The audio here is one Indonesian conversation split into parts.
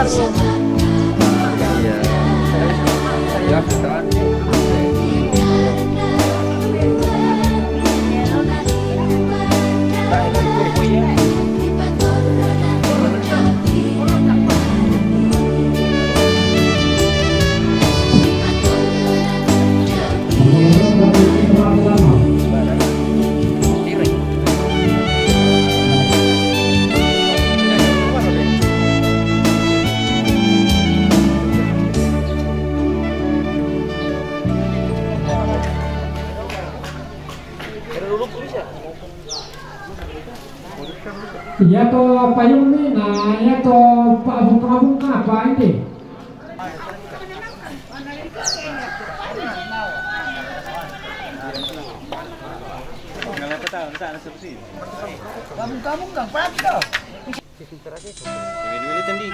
baru. Iya. Ya, betul. Ya to payung ni na ya to pabung apa ini? Kamu kang pato. Ini tadi.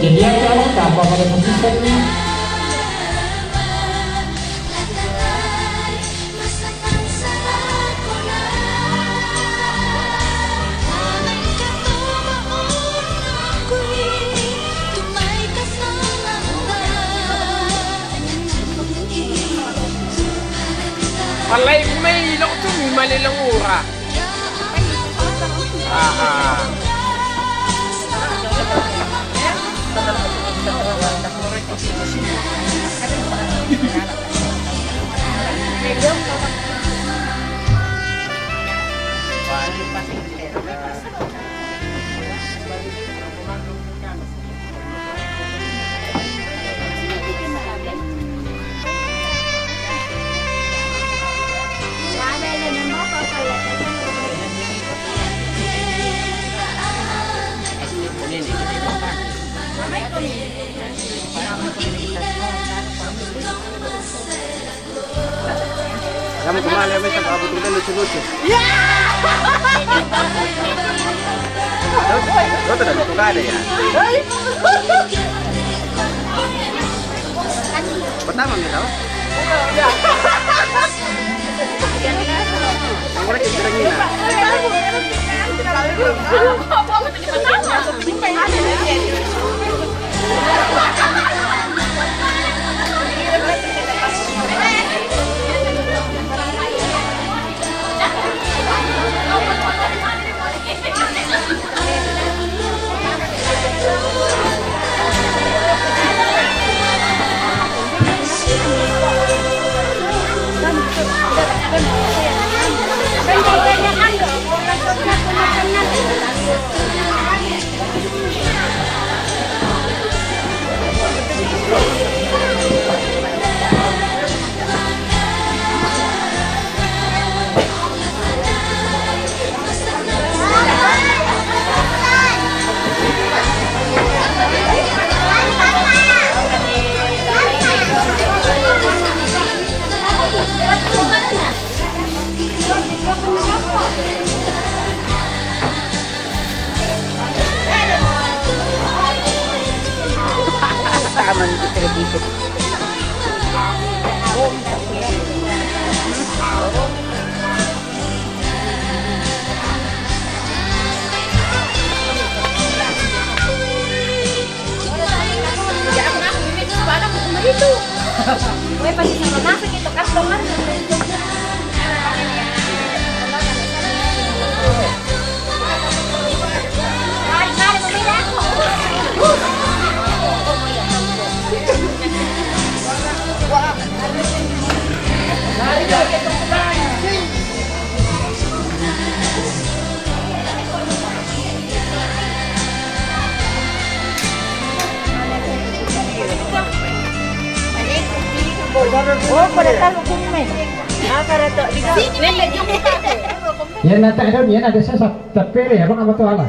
Jadi kalau tanpa pada musik ini Alay may lo tu mi malilang ura. Kamu kemana? Mereka kebetulan lucu-lucu. Ya. Lo tidak suka ada ya? Pertama nih tau? Ya. Yang mereka cerita gini. Aman kita dito. Itu. Gue pasti sama masak itu customer. Oh, pada tahu kummen. Para to diga. Lele yung mukha ko. Yan na tayo yan ada sa tapere ya bang apa tu ala.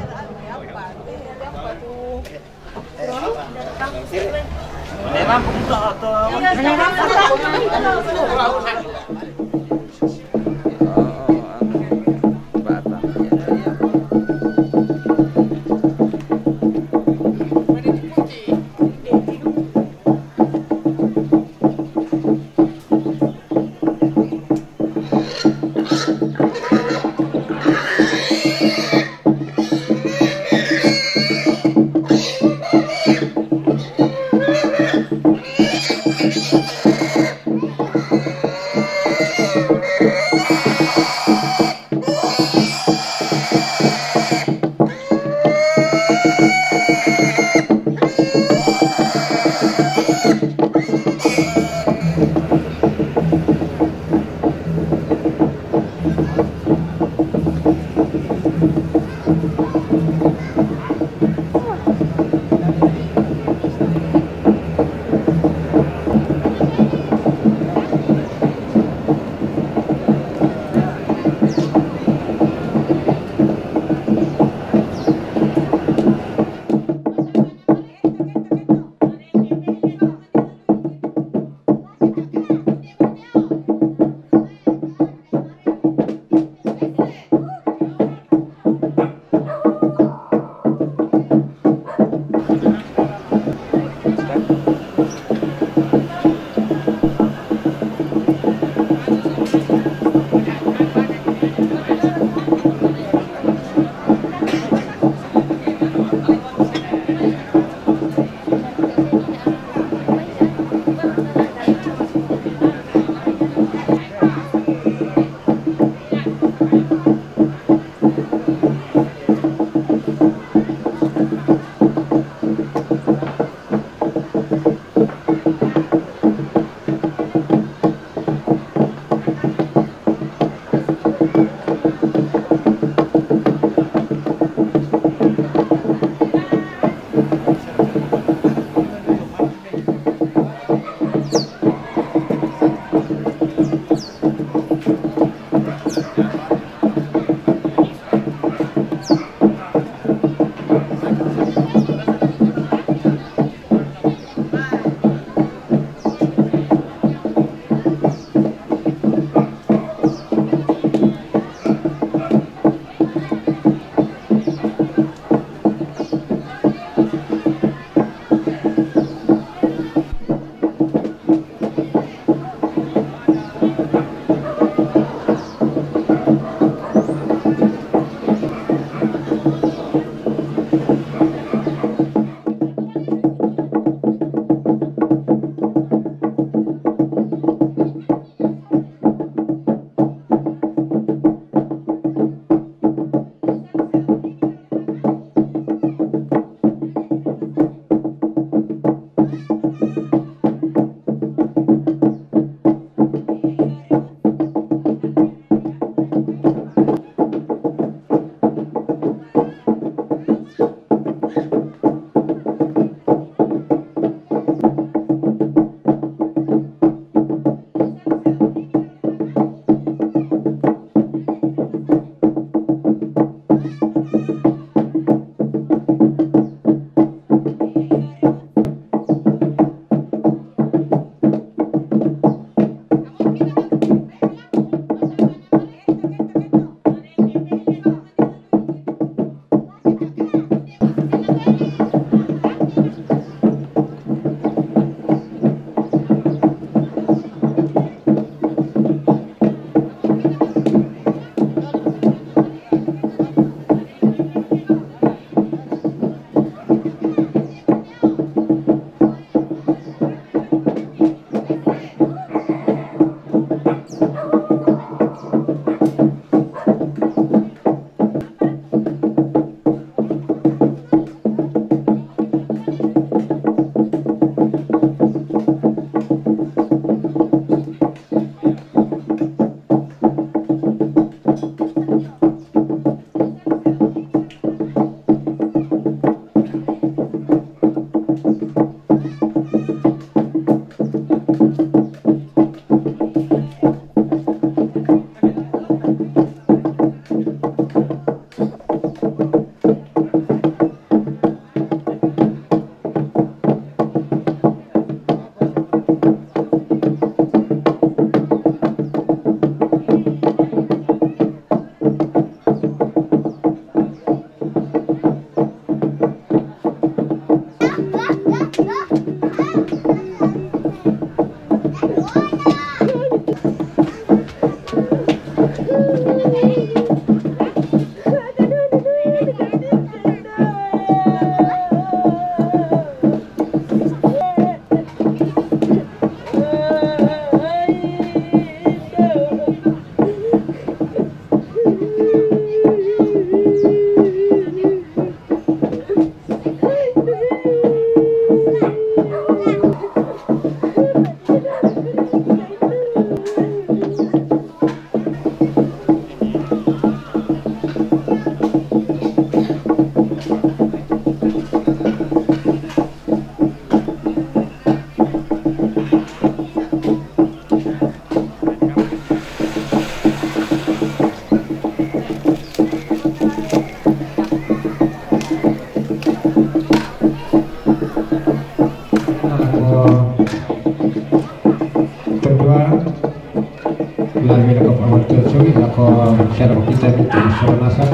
lagi nak awal tu suri lako share kita tu sonasan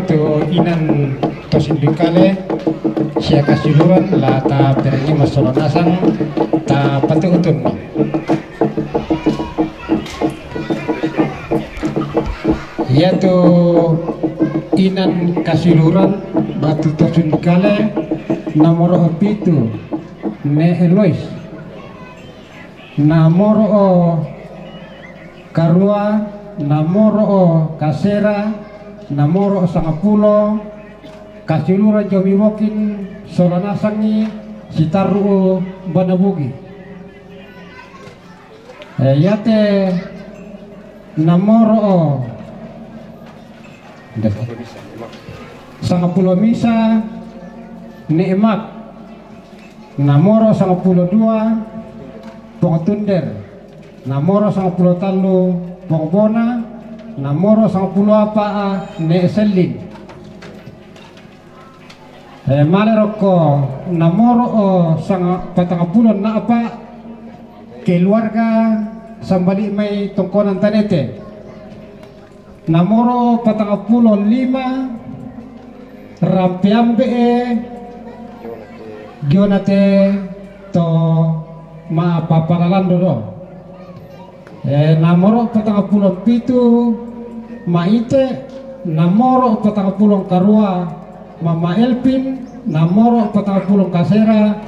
tu inan to sindikale sia kasiluran la ta pergi masonasan ta patutun ya tu inan kasiluran batu to sindikale nomor pitu ne Elois namoro Karua, namoro Kasera, namoro Sangapulo, Kasilura Jomiwokin, Solanasangi, Sitaru Banabugi. Yate namoro Sangapulo Misa, Neemak, namoro Sangapulo Dua, Pongtunder. Namoro 10 talu Pongbona, namoro 10 apa ne Selin. Maleroko namoro sang patangapulon na apa keluarga sambali may tungkonan tanete. Namoro patangapulon 5 rampiambe Gionate to mapapalalan do. Namoro 47 Maite, namoro 40 Karua Mama Elpin, namoro 40 Kasera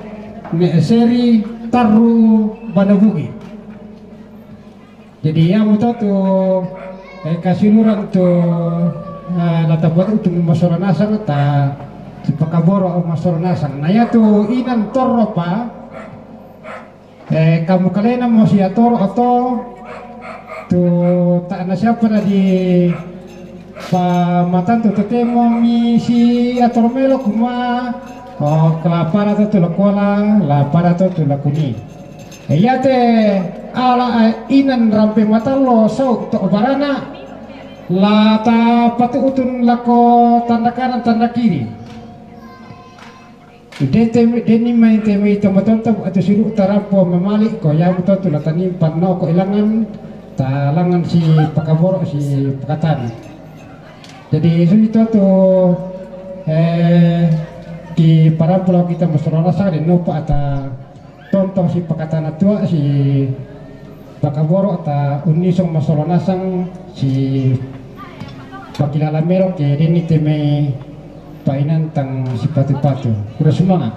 Meeseri Taru Banabugi. Jadi yang itu tuh kasiluran tuh latabuat untuk masoranasan ta sepakaboro masoranasan. Nah ya tuh inan toro pa kamu kalian mau siator atau tuh tak ada siapa di pamatan tuh tetemo misi atau melo kuma kelapar atau tuh lakola lapar atau tuh lakuni ya teh ala inan rampe mata lo so to barana lata patu utun lako tanda kanan tanda kiri deni main temi tomatonta atau siru tarapo memalik ko ya betul tuh latani panno ko ilangan talangan si pakaboro si pakatan. Jadi itu tuh di para pulau kita masyarakat di nupa atau tonton si pakatan tua si pakaboro atau unisong masyarakat si pakilala merok ke ini teme painan tang si patu-patu. Udah semangat.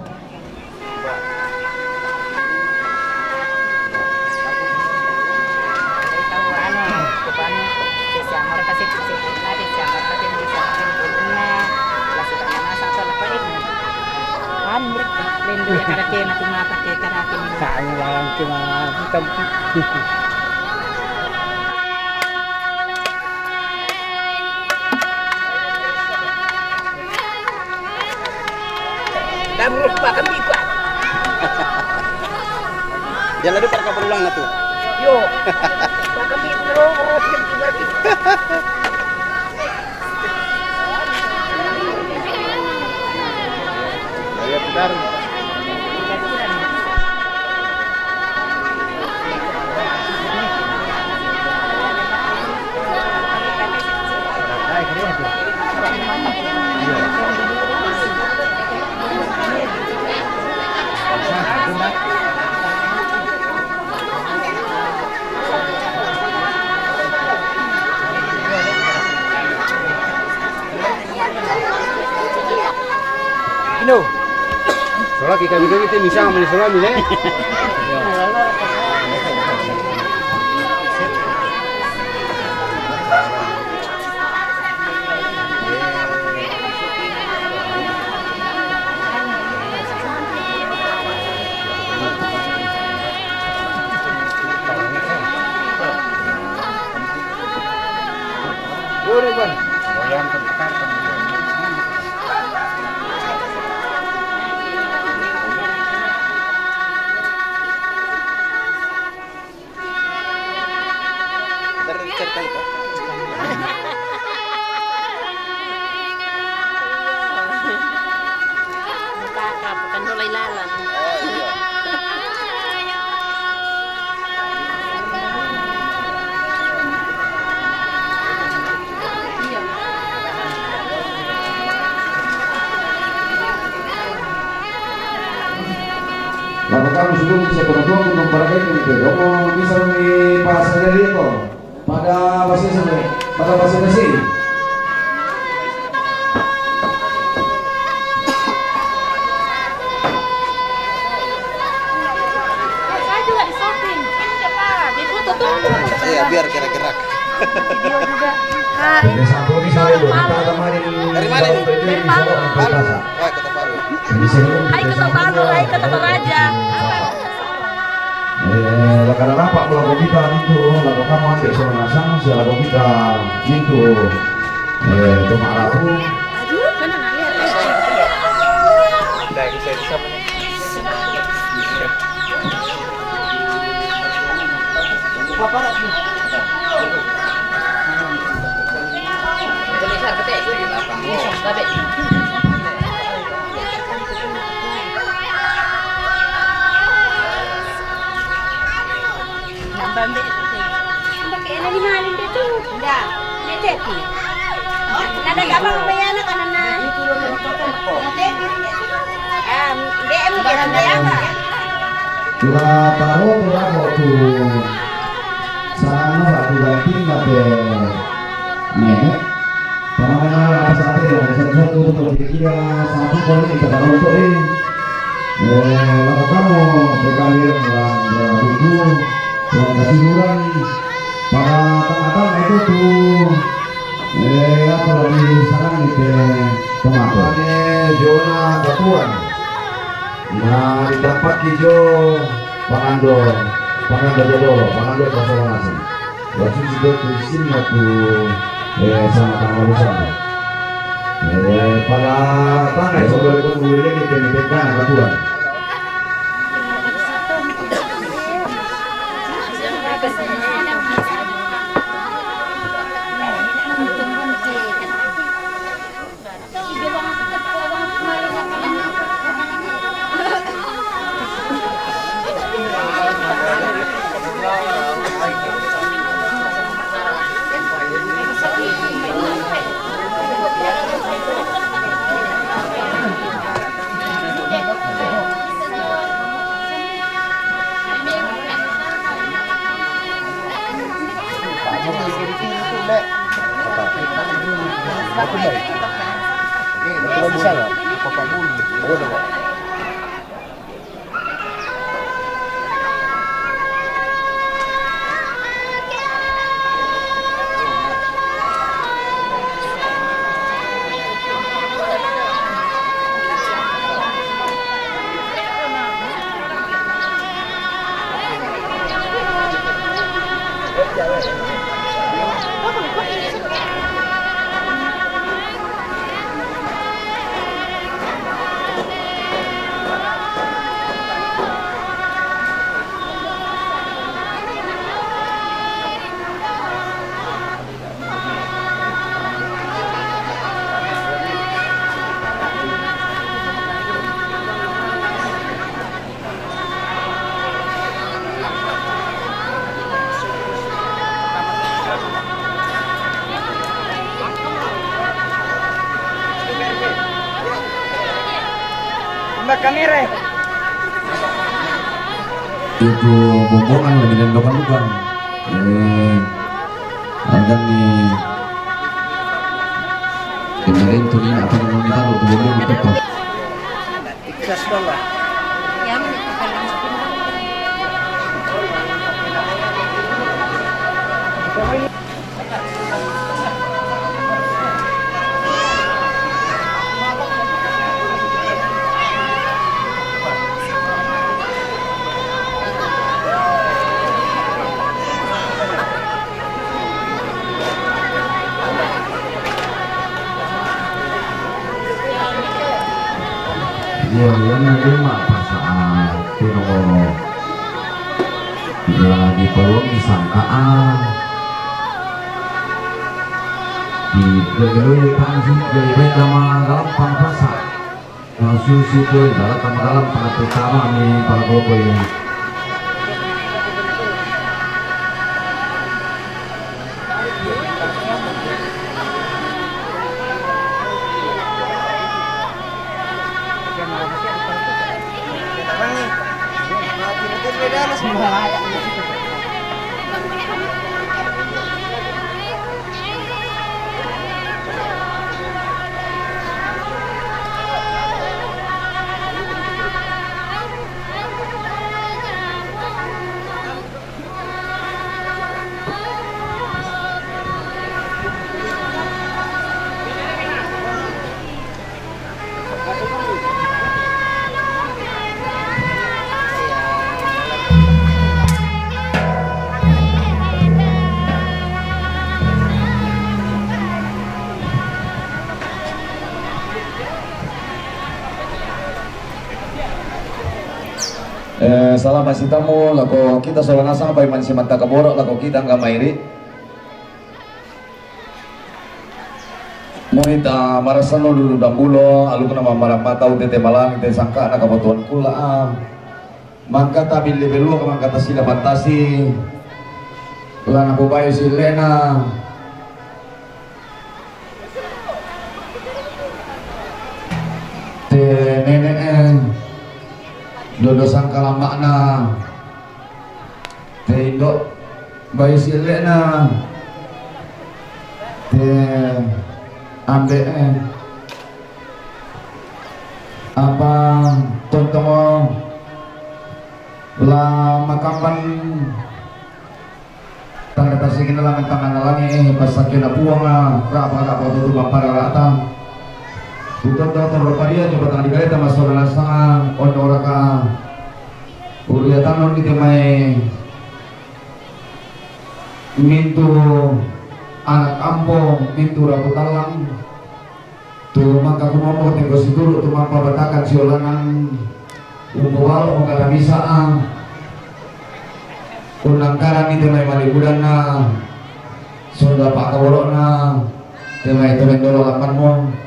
Dan merupakan ikut Jalan depan kapal ulang na tuh. Yo. Baka may urus yung berarti. Ayo putar. No. Soalnya kita video kita bisa ambil soalnya nih. Udah bang. Yang tertekan. Cerita itu. Kakak, bukan mulai lalang. Oh iya. Lalu kamu sebelum bisa berdoa untuk para itu, kamu bisa pas dari itu pada bahasa sampai pada bahasa nasi. Saya juga di shopping. Di foto tuh. Iya biar gerak-gerak. Video juga. Ini satu di sana itu. Kita kemarin Dari mana ini? Dari Palu. Palu. Wah kota Palu. Hai ke Palu, hai ke Toraja. Karena rapat lagu kita itu, lagu kamu ambil sama nasang, si lagu kita itu, itu maraku. Aduh, kan lihat. Udah bisa sama nih. Bapak lagi. Tulisan betul. Iya, babe. Bambi. Pakai ini mahalin dia tuh. Enggak. Dia ceki. Nada gampang membayar karena DM dia apa? Kita taruh waktu sana waktu ganti nggak nenek. Karena apa saat itu ada satu untuk kira satu kali kita taruh untuk ini. Lalu kamu berkalir dalam minggu. Kasih kurang para tengah-tengah itu tuh apa lagi sekarang itu tomato ini zona batuan. Nah di tempat hijau pangando persoalan asing. Waktu juga tulisin waktu sama tanggal lusan. Pada tangga itu boleh mengulirin di pendidikan batuan. Bisa nggak? Papa dulu. merah. Itu bombongan lebih dan bukan. Ada nih. Kemarin tuh ini apa namanya itu bombongan itu. Ikhlas doang. Ya, menitipkan Ya, nanti mak pasaan kuno lagi peluang disangkaan di bergelut tansi dari nama dalam pangpasa susu itu dalam para pertama nih para boboy. Salah masih tamu lako kita soalnya sampai masih mata keborok lako kita nggak mairi monita marasan lo dulu dambulo alu kena mamara mata utete malang te sangka anak kebutuhan kula mangka tabil lebih lu kemang kata sila fantasi lana bubayo si Lena te nenek dodo sangkala makna te indok bayi silena te ambe apa tontongo la makapan tanda tasikin lang ang tangan langi pasakin na buwang rapa tutup para rata Tutup terlopadia coba tangan digaleta masuk langsung ondora ka uliatan kita mai mintu anak kampung mintu rabu talang tuh maka aku mau tengok si dulu tuh mampa batakan si ulangan umuwal mengkala bisa unangkaran itu mai malibudana sudah pak kaworona temai temen dolo lapanmu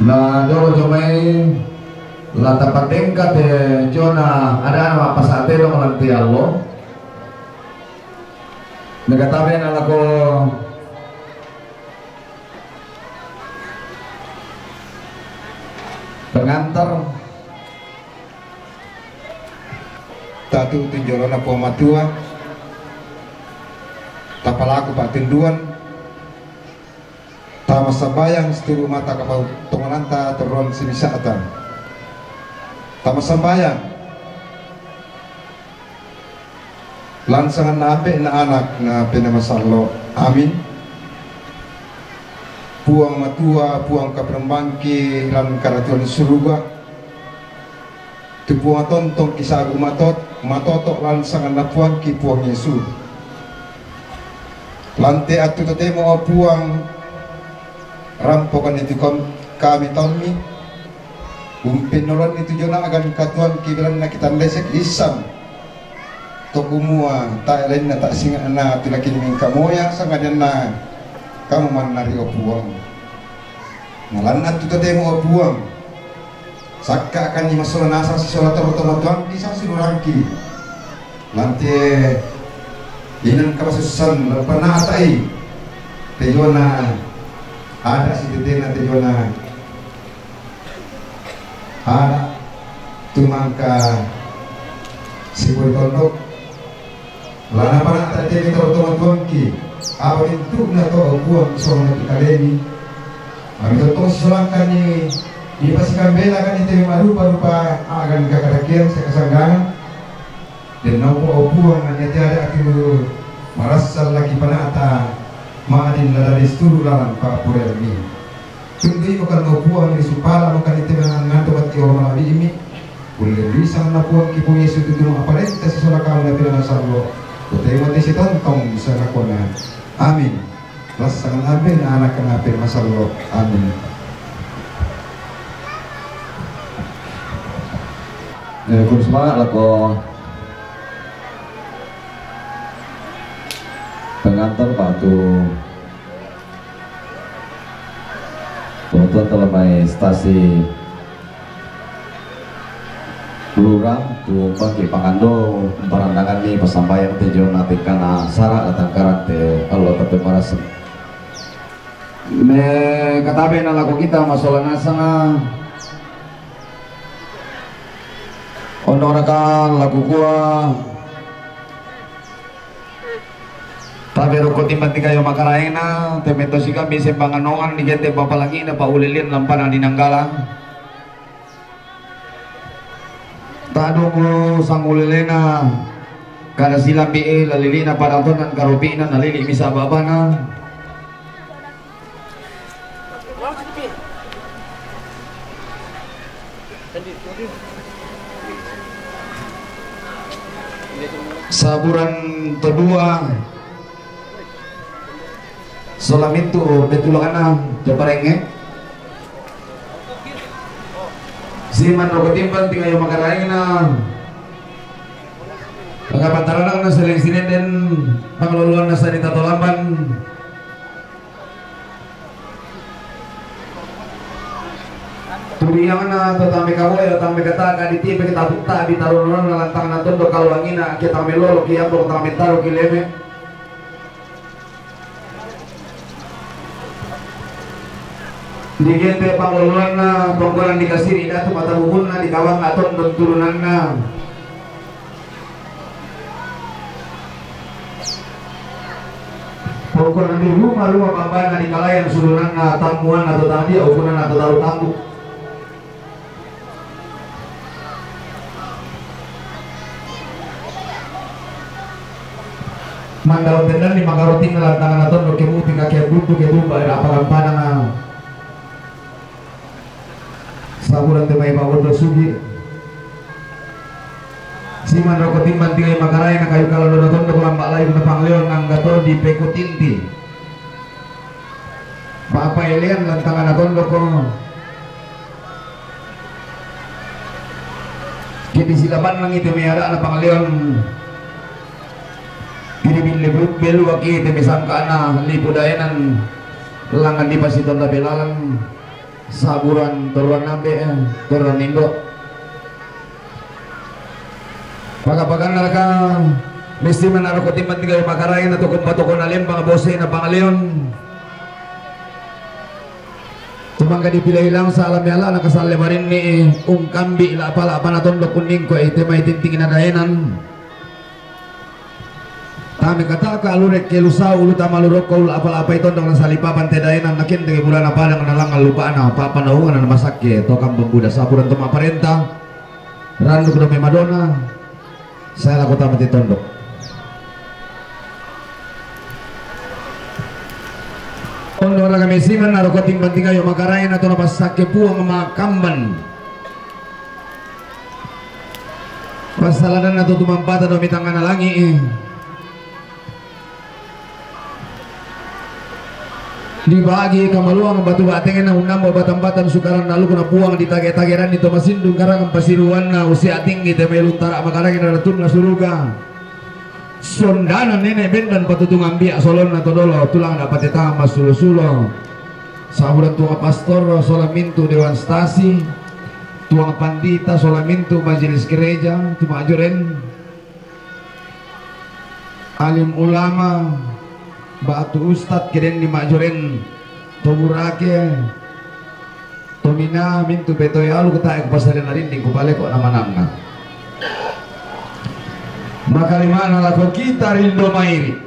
na dolo jomai lata patengka te jona ada apa pasatelo melanti Allah negatabe na lako pengantar tatu tinjolona pematua tapalaku patinduan tama sambayang seturu mata kapau tongonanta teron sinisatan tama sambayang lansangan nabe na anak na pinamasallo amin puang matua puang kaprembangki lan karatuan suruga tu puang tontong kisagu matotok lansangan na puang ki puang Yesus lante atu tetemo puang rampokan itu kami Tommy umpinolon itu jona agan katuan kibilan na kita lesek isam tokumua tak lain na tak singa na tilakin min kamoya sangadan na kamu manari opuang nalan atu tetemo opuang sakka akan dimasuk nasa si sholat otomotuang bisa silurangki nanti inan kapasusan pernah atai tejona ada si tete nanti jona anak tumangka sibul tondok lana para tadi kita teman-teman ki apa itu na to buang soalnya kaleni kami to selangkan ni di pasukan bela kan itu rupa agan kakarakian sekasangganan dan naupo buang hanya tiada aku marasal lagi panata maadin ladari sturu lalan pak purermi tundui bukan naupuan di supala makan itu mengantuk hati orang nabi ini boleh bisa naupuan kipu Yesus itu apa deh kita sesuatu kau nabi nasarlo utama di situ tong bisa lakukan amin laksanakan amin anak nabi nasarlo amin. Kurus semangat lah kok pengantar batu tuan telah main stasi lurang tu pagi pangando barandangan ni pasambayan tejo nanti kana syarat datang karate Allah tapi marasen me katabe na lagu kita masalah nasana onorakan lagu gua tapi rukun timbanti kayo makaraena temeto si kami sembanganongan di gente papalagi na paulilin lampanan di Nanggala tadong sang ulilena kada sila bi lalilina paratonan karubina nalili misa babana saburan kedua Solamintu betulangana japarenge siman rokotimpan tinggal yung makaraina pagkapantaran na sa lengsinin din pangluluan na sa Nitatolamban turiyangan na tatami kawoy at ang megataka di tipe kita punta di tarunan na lantang na tondo kalwangin na kita melolo kiyambo kami taro kileme di gente pangluluan na panggolan di kasiri datu mata bubun na di kawang aton dan turunan na panggolan di rumah pambana di kalayan sulunan na tamuan atau tadi ukuran atau taruh tambu mandau tenan di makaroting na lantangan aton lo kemuti kakek buntu ketumba era parampanang na saburan temai bawor bersugi siman rokok timban tinggal makarai na kayu kalau nonton do lambak lain na pangleon nang gator di pekutinti apa elian lantangan aton do ko kini silaban nang itu miara na pangleon kini bin lebut belu waki temi sangkana lipudayanan langan di pasiton tabelalan saburan turuan nabe turuan indo pagapagan naraka mesti menaruh kotimban tinggal makarain atau kumpatukon alim pangabose na pangalion tumangga dipilih ilang sa alam yala nakasalimarin ni kambi ila pala panatondok kuning ko ite may tintingin na dayanan kami kata ka alurek kelusa ulu tamalurok ko apa-apa itu ndong salipapan tedayan nakin tege bulan apa dengan nalang lupa na apa panahungan na masake to kam bambuda saburan to maparenta randu kudo Madonna saya laku tamat tondok ondo ra kami siman naroko timbang kayo makarayan atau napasake puang makamban pasalanan atau tumampata do mitangan nalangi dibagi kamaluang batu batengan na unam batang-batang sukaran lalu kena puang di tage-tageran itu masindung karang pasiruan na usia tinggi temelu tarak makarang na ratun na suruga sondanan nenek bendan patutung ambiak solon na todolo tulang dapat etama sulo-sulo saburan tuang pastor solamintu dewan stasi tuang pandita solamintu majelis gereja tumajuren alim ulama batu ustad keren di majuren toburake Tomina mintu petoy alu kata ek pasal na rinding kubalik ko naman na. Makalimana lako kita rindo mairi.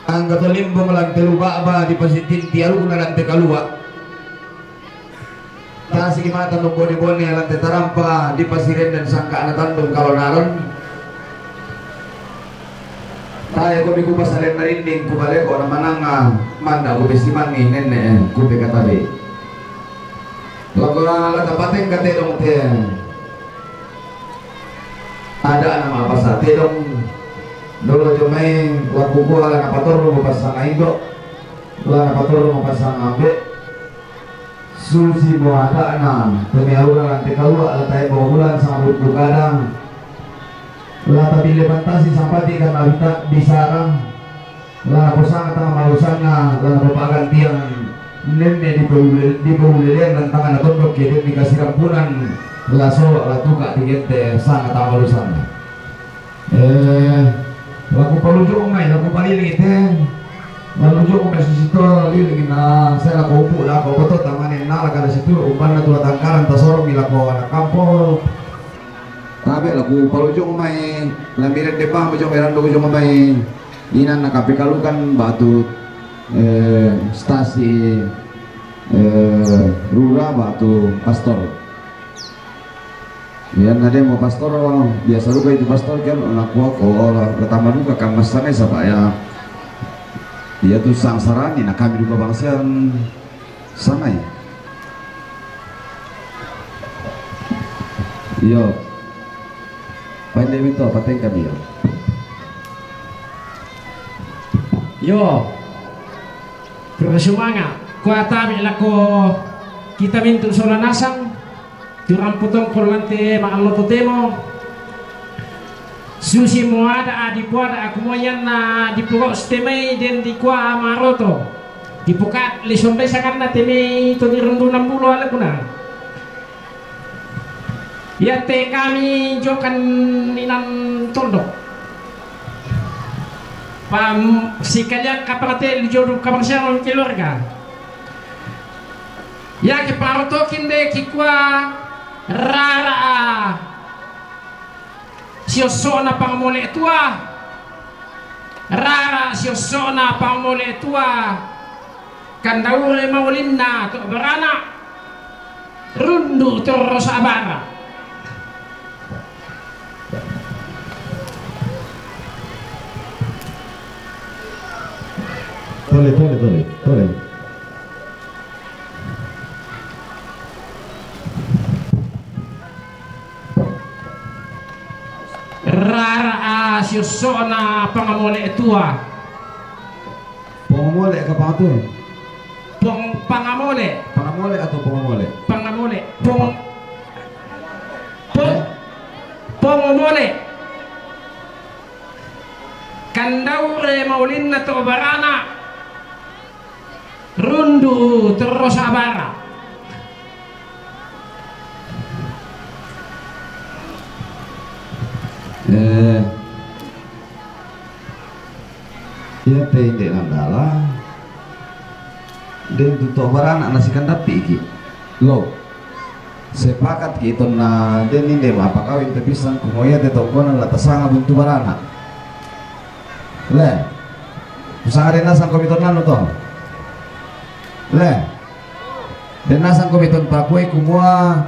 Ang katolimbong lang telubaba di pasitinti alu kuna lang te kalua. Tasi kimata nung boni-boni lang te tarampa di pasiren dan sangka anatandong kalau naron. Tayo ko bigo pasalen na rinding kubalik ko naman ang manda ko besiman ni nene kupe katabi. Lago na pateng kate dong te. Ada nama apa sate dong. Dolo jomai laku ko ala na pator mo pasang aido. Ala na pator mo pasang ambe. Susi mo ada na. Temi aura lantai kalua ala tayo mo bulan sambut kadang. Lata bile fantasi sampati kan abita disarang lana posang atang malusana lana papagan tiang nenne di pulilian dan tangan tondok kiri dikasih rampunan laso latuka digente sang atang malusana laku palujo umay laku paliling ite malujo umay sisito liling na saya laku upu laku betul tamanin na laka situ umpan na tulat angkaran tasorong ilako anak kampol. Tabe lagu palujung mai lambiran depan bujung meran bujung mai inan nak kalukan batu stasi rura batu pastor ya nade mau pastor biasa juga itu pastor kan anak gua kalau pertama juga kan masane sabaya dia tuh sangsarani nak kami juga bangsian sana ya yo pandai minta pateng kami ya. Yo, bersemangat. Kuata bila ko kita minta sola nasang, durang potong kolante maalo temo. Susi mo ada di puada aku moyan na di pokok stemai dan di kuah maroto. Di pokat lisombe sakarna teme to di rendu 60 ala kuna. Ya te kami jokan ninan tondok pam si kalian kapate jodoh kabarsian keluarga ya ke parotokin de kikwa rara siosona pangmole tua rara siosona pangmole tua kandaure maulinna to berana rundu terus abara. Tole. Rara siosona pangamole tua. Pangamole ke apa tu? Pangamole. Pangamole atau pangamole? Pangamole. Pangamole. Kandaure maulinna to barana. Rundu terus abara. Ya tende nandala. Den tuto barana nasi kandapi iki. Lo. Sepakat kita na den inde apa kawin tepisan kumoya te tokona la tasanga buntu barana. Le. Usang arena sang komiton nanu to. Le, dan nasang komiton pakwe kumua,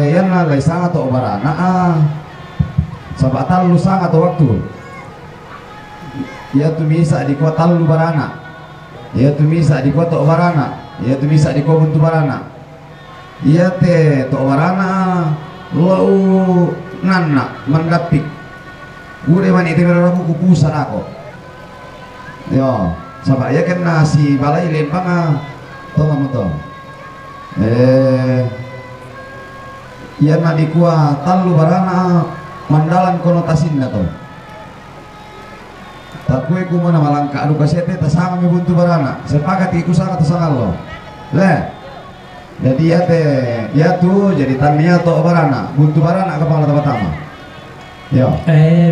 yan na laisang atau barana sabatal lusang atau waktu, ya tumisa di kota lu barana, ya tumisa di kota barana, ya tumisa di kota buntu barana, ya te to barana, lu nana mendapik, gue mani itu berlaku kupusan aku, yo. Sabak ya kan si balai lempang toh kamu toh ya nadi kuah talu barana mandalan konotasinna toh takue ku mana malangka adu kasete tasang mi buntu barana sepakat iku sangat sangat lo le jadi ya teh ya tuh jadi tania toh barana buntu barana kepala pertama yo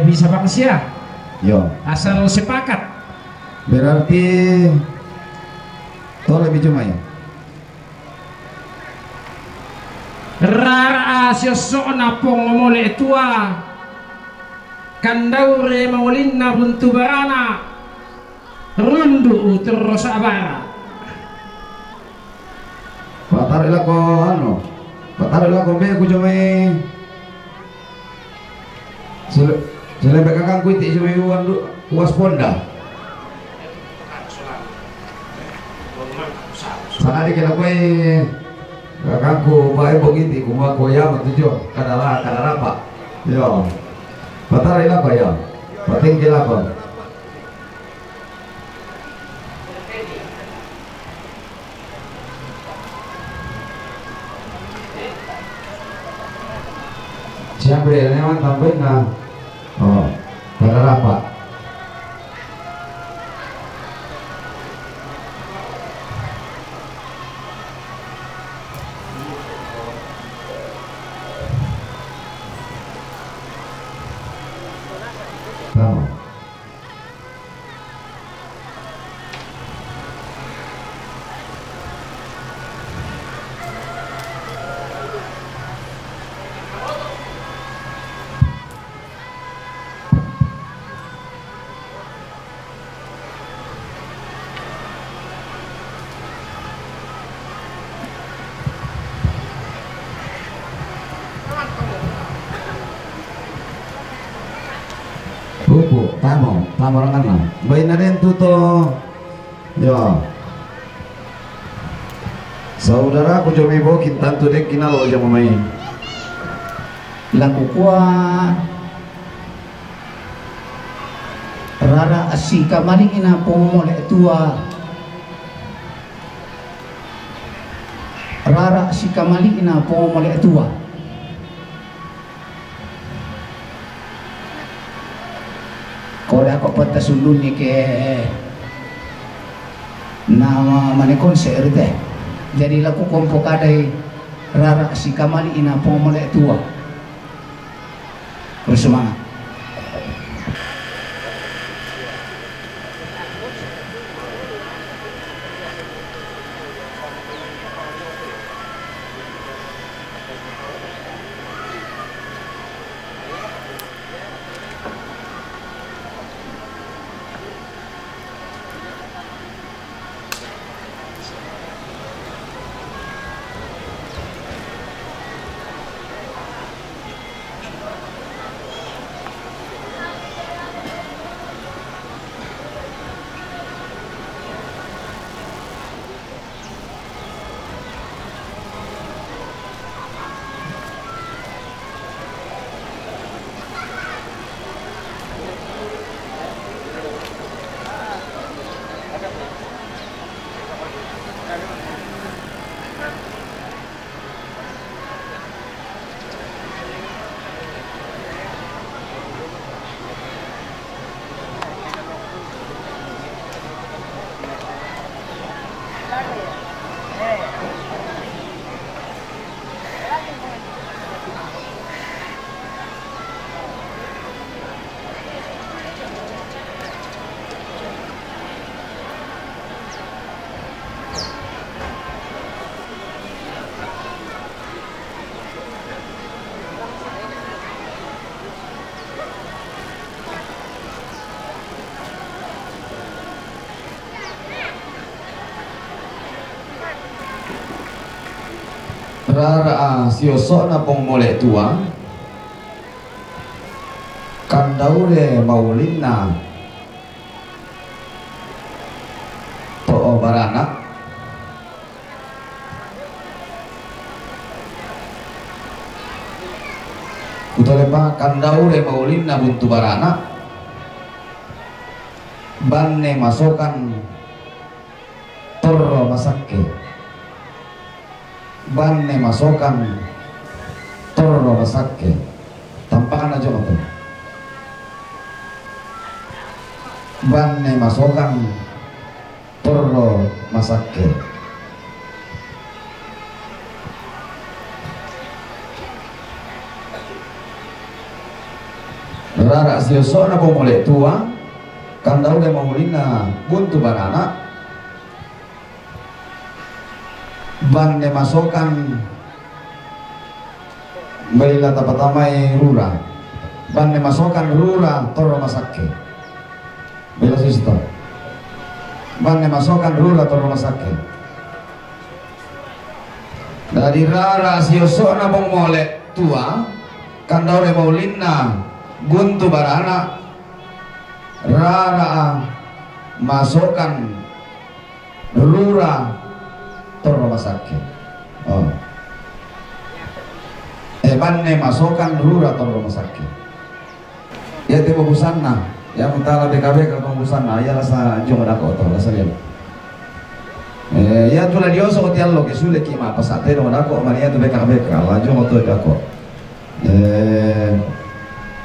bisa bang sia yo asal sepakat berarti to lebih cuma ya rara siosona pong mole tua kandaure maulinna buntu barana rundu terus abara patarilah ko ano patarilah ko be ko jome sele bekakang kuiti jome uas ponda sana di kena kue kakangku bae begini kuma koya matujo kadala pak yo patarilah ko yo pating kila ko siapa yang memang tambahin na oh kadala pak buku tamo orang kan bayi naden tuto yo saudara aku coba bawa kintan tuh dek kinal aja mamai laku kuah rara asika maling ina pomole tua rara asika maling ina pomole tua koda ko patas ulun ni ke nama manikon seerte jadi laku kompo kadai rara si kamali ina pomole tua bersemangat rara sioso na pong mole tua kandaure maulina to barana utalepa kandaure maulina buntu barana banne masokan torro masake banne masokan torro masake tampakan aja betul banne masokan torro masake rara siosona pomole tua kandaule maulina buntu barana banne masokan Baila tapatamai rura. Banne masokan rura toro masake. Baila sister. Banne masokan rura toro masake. Dari rara siosona bong mole tua kandaure maulinna guntu barana rara masokan rura toro masake. Oh. Banne masokan rura toro masake. Ya te busanna yang mentala BKB kalau busanna ya rasa jong dako to rasa lihat. Ya tu lah dia so hotel lo ke sulit kima pasate no dako mania tu BKB kalau jong to dako.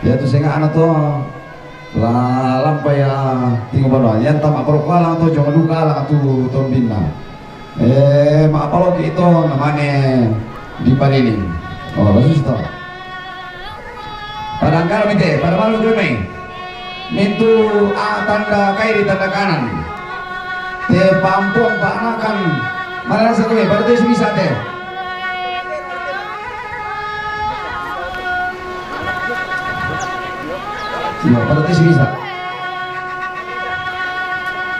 Ya tu senga anak tu la lampai ya tinggal bano yang tamak perokala tu jong duka lah tu tombina. Ma apa lo itu namanya di Paliling. Oh, bagus toh. Padangkar mite, pada malu kami. Mintu tanda kiri tanda kanan. Te pampung panakan. Mana rasa kami? Berarti bisa teh. Ya, berarti bisa.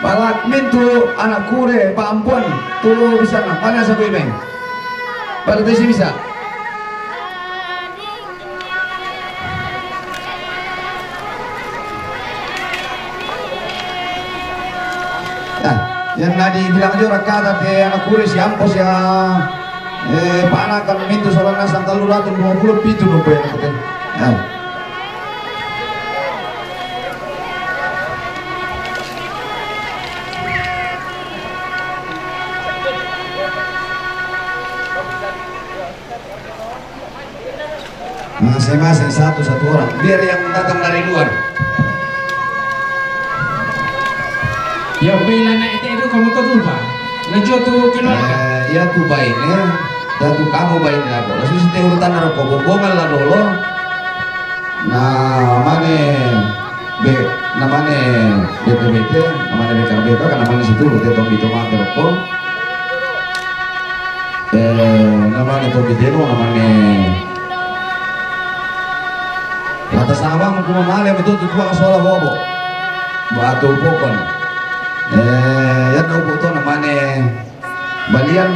Balak mintu anak kure pampun tulu bisa nak. Mana rasa kami? Berarti bisa. Yang nadi bilang juga kata te anak kuris yang pos ya panakan mintu soalnya Santa Luratu 20 pitu nopo yang kata. Masing-masing satu orang biar yang datang dari luar. Ya bila nak itu kamu tahu dulu pak. Najwa tu keluarga. Ya tu baiknya, ya tu kamu baiknya aku. Lalu sih urutan ada kobongan lah dulu. Nah namanya BPBT, namanya BKBK, kan namanya situ udah topi tomat rokok. Namanya topi deno, namanya atas abang aku malah betul tu tuang soal bobo, batu pokon. Yan upo to namanya balian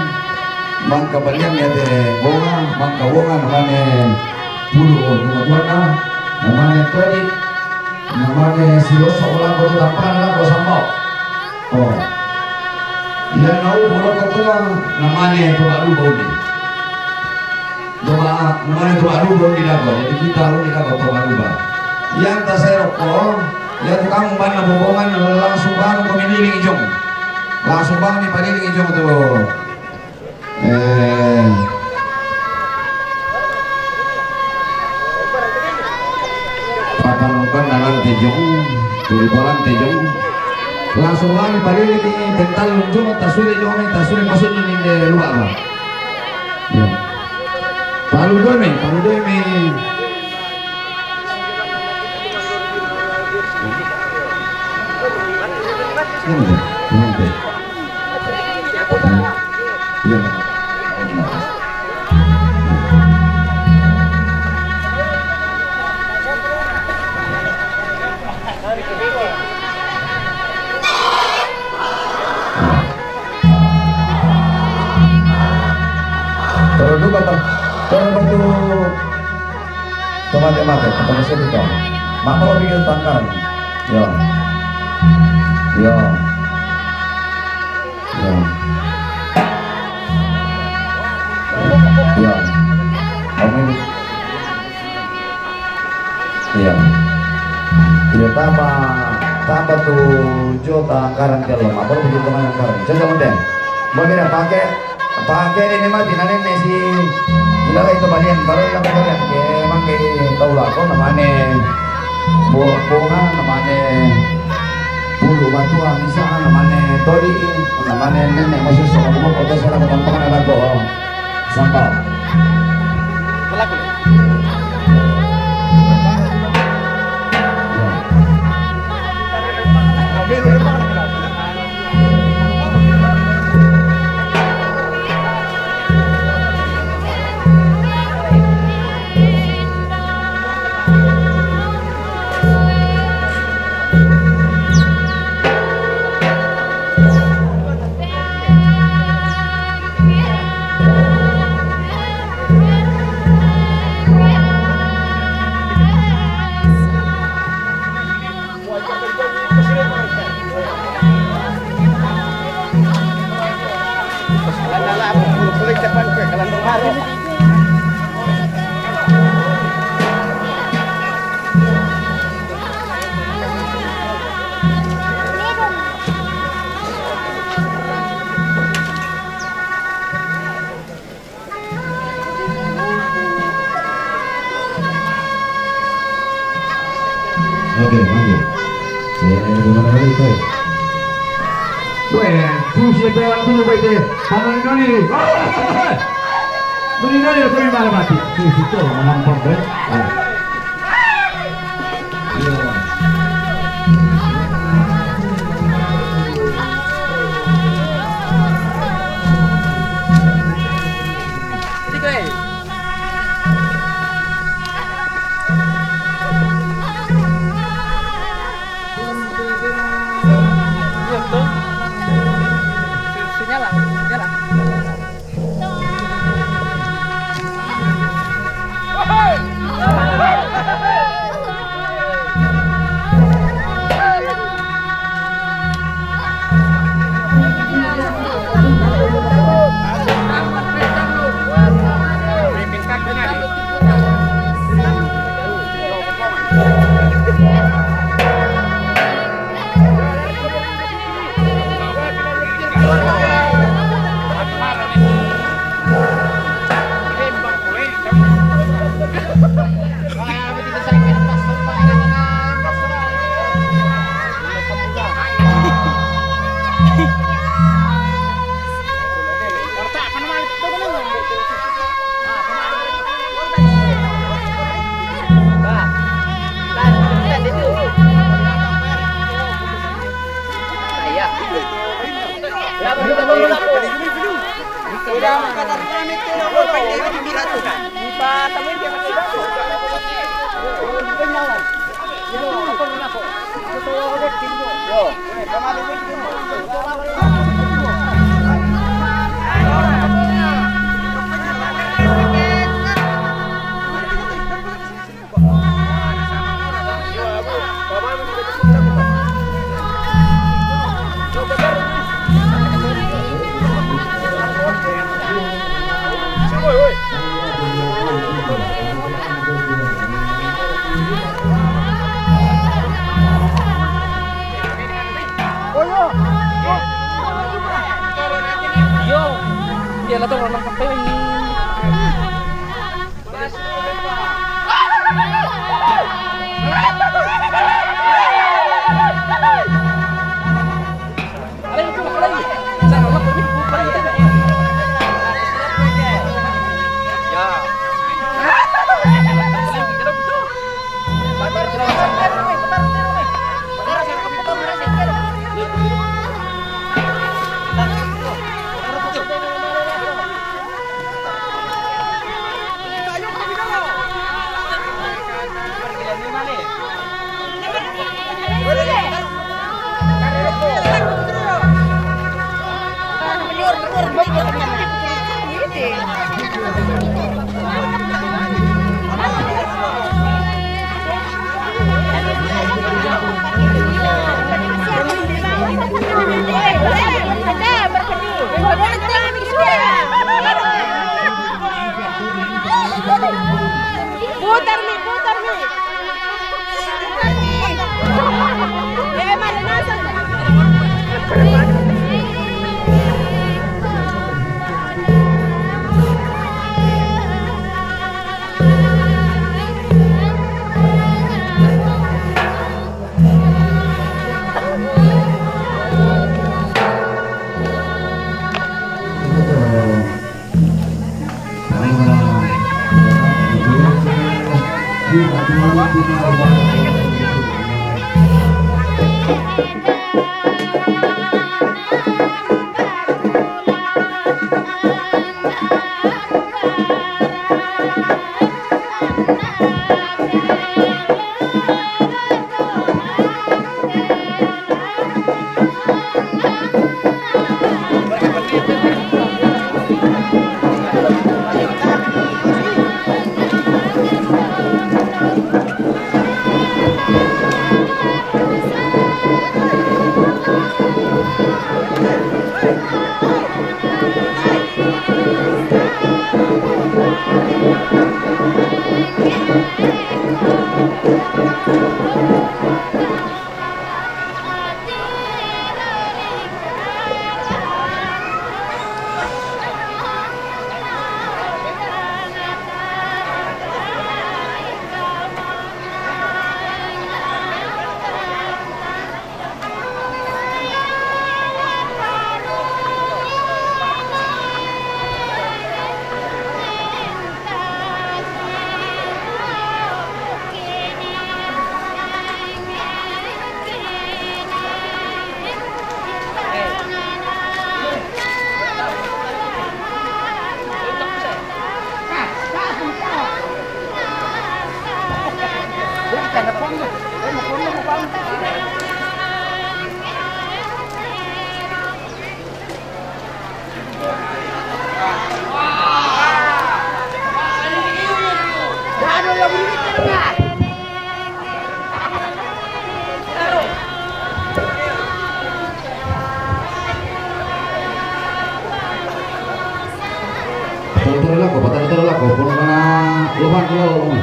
mangka balian ya de bonga mangka bonga namanya bulu tuan namanya tadi namanya siloso ulang ko tapan lah ko sambal. Oh yan upo ko to namanya tuba lubo ni doa namanya tuba lubo ni dago jadi kita lu ni dago tuba lubo yang tasero ko. Ya tukang ban bobongan langsung bang pemililing ijong, langsung bang nih pemililing ijong tuh. Patanukan dalam tejong, tulipolan tejong, langsung bang pemililing ini bental lunjung, tasuri jong, tasuri masuk di luar bang. Ya. Palu doi me. Tomate, ketemu saya itu. Mama lo bikin tangkaran. Ya. Amin. Ya. Dia tambah tuh juta anggaran kalau apa lo bikin teman anggaran. Coba deh. Boleh pakai ini mati nanti si gila itu balian baru yang kalian emang kayak tahu lah kok namanya bunga namanya bulu batuan misalnya namanya tori namanya nenek masih soal mau foto saya gampang ada kok sampah Oke, lanjut. Gimana lagi itu? Weh, susi pewan dulu baik deh. Paman Noni. Noni lebih malam mati. Susi tuh menampar deh. Betul lah kok, pun mana lumayan kalau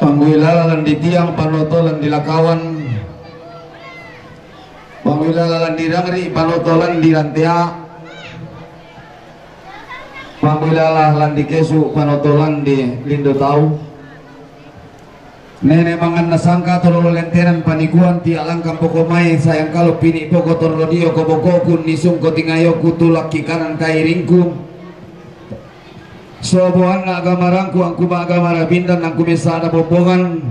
Pangwilala di tiang panotolan di lakawan, pangwilala di rangri panotolan di rantea, pangwilala di kesu panotolan di lindo tau. Nene mangan nasangka tololo lentenan panikuan ti alangkam pokomai sayang kalau pini poko tololo dio kobokokun nisung kotingayo kutulak kanan kairingku. Soboan agamarangku angku agamara bindan angku bisa ada bobongan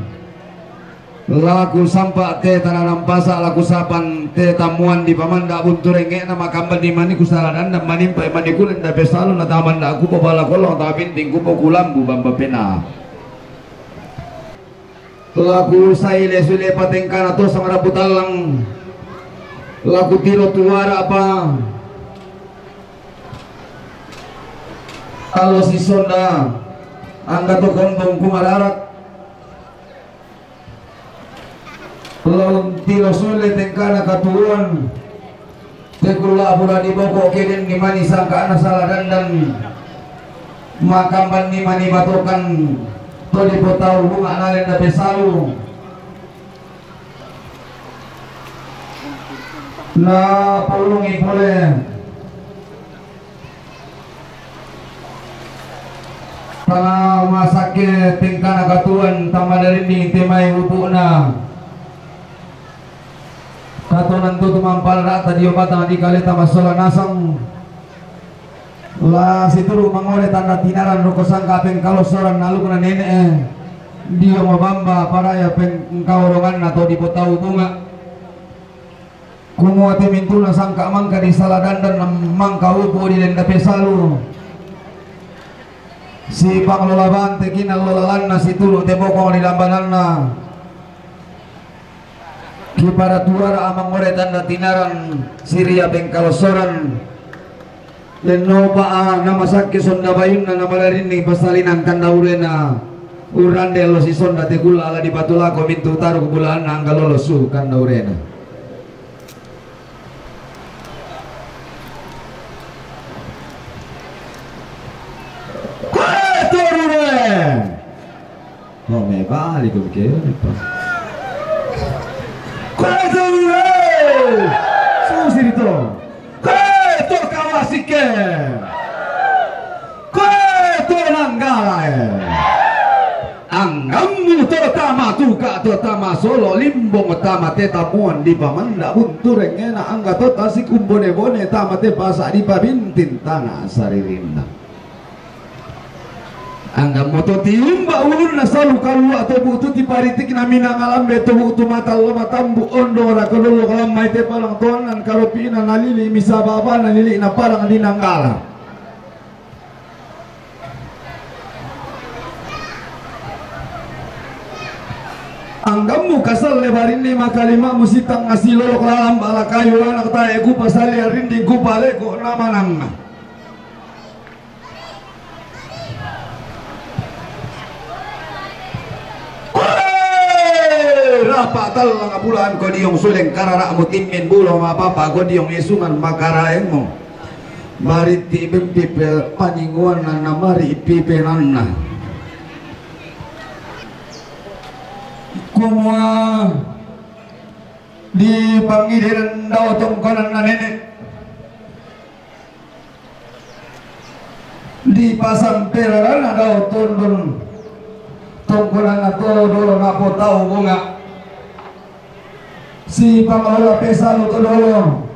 laku sampak te tanah pasa laku sapan te tamuan di pamanda bunturenge nama kambal di mani kusaladan dan manimpa mani kulen da besalu na tamanda aku pobala kolong ta binting ku pokulambu bamba pena laku saile sule patengkana to sama rabutalang laku tiro tuara apa kalau si sonda angga to gombong kumararat lalu tiro sule tengkana katuruan tekula pura di boko keden di mani sangka anak salah dandan makamban di mani batokan to di potau bunga nalen da besalu na pulungi boleh tanga masake tingkana katuan tama dari ni temai upuna katuan tu tumampal rata di obatan di kali tama sola nasang la situru mangole tanda tinaran rokosan kapeng kalau soran nalu kena nenek dia mabamba para ya peng kaurongan atau di potau bunga kumuate mintuna sangka mangka di saladandan mangka upu di lenda pesalu si panglola bante kina lola si tulu tebokong di lambananna kipara tuara amang more tanda tinaran siria bengkalosoran dan noba nama sakit sonda bayun na nama larini pasalinan tanda urena urande lo si sonda tegula ala di batulako mintu taruh kebulaan angga lolosu kanda urena oh me balik ko kaya pa kwato susi dito kwato kawasike kwato nanggala anggamu to tama tuka to tama solo limbong tama te tamuan di pamanda buntureng ena angga to tasik umbone bone tama te pasa di pabintin tanah saririnda angga moto tiumba ulun na salu kalu atau butu ti paritik na minangalam beto butu mata lo matambu ondo ra kololo kalam mai te palang tonan karopina nalili misababa nalili na parang dinanggala anggamu kasal lebarin ni makalima musitang ngasilo kalam bala kayu anak tae ku pasali rinding ku bale ko namanang apa tal nga bulan ko diyong suleng karara mo timin bulo mapapa ko diyong yesungan makaraeng mo marit ti pipe paninguan na namari pipe nanna kumwa di pangidiran daw tongkonan na nenek di pasang pera na daw tondon tongkonan na to dolo na po tao bunga si pengelola Pesalu Todolo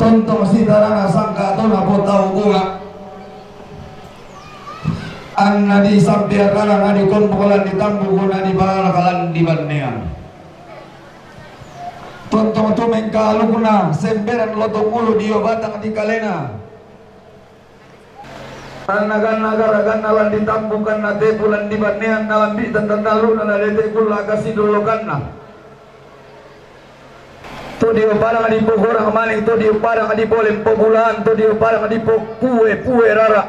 tontong si tarana sangka atau napo tahu bunga anna di sampai kalang adi konpolan di tambu guna di balakalan di bannean tontong tu mengkalu guna semberan lotong mulu dio batang di kalena nagan nalan di tambu kan te bulan di bannean nalan bi dan dalu nala te kula kasih dulu kanna to di parang di pogorang maling to di parang di bolem pobulan to di parang di puwe rara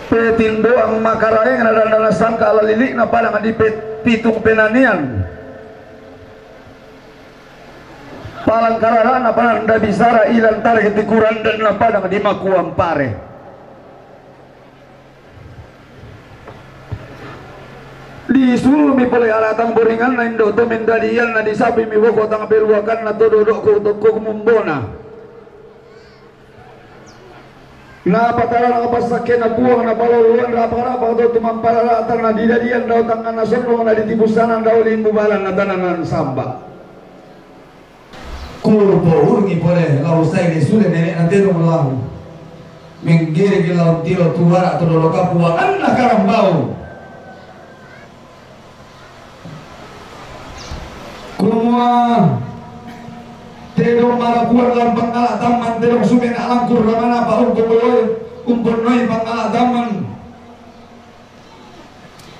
petindo ang makaraeng na dana sangka alalilik na parang di pitung penanian palang karara na parang da bisara ilan target di kurandan na parang di makuam pare di sulu mi pole alatang boringan na indo to mendadian na disabi mi woko tang beluakan na to dodok ko mumbona na patara na pasake na buang na baloluan rapa-rapa to tumampara tang na didadian daw tang na sonong na ditibusanan daw limbu balan na tananan samba kurpo urgi pole lau sai ni sule nenek na tedong lau menggiri gilau tiro tuara to doloka puangan na karambau kumua tedong marapuan lang pangala taman tedong sumen alam kurramana pa umpunoy pangala taman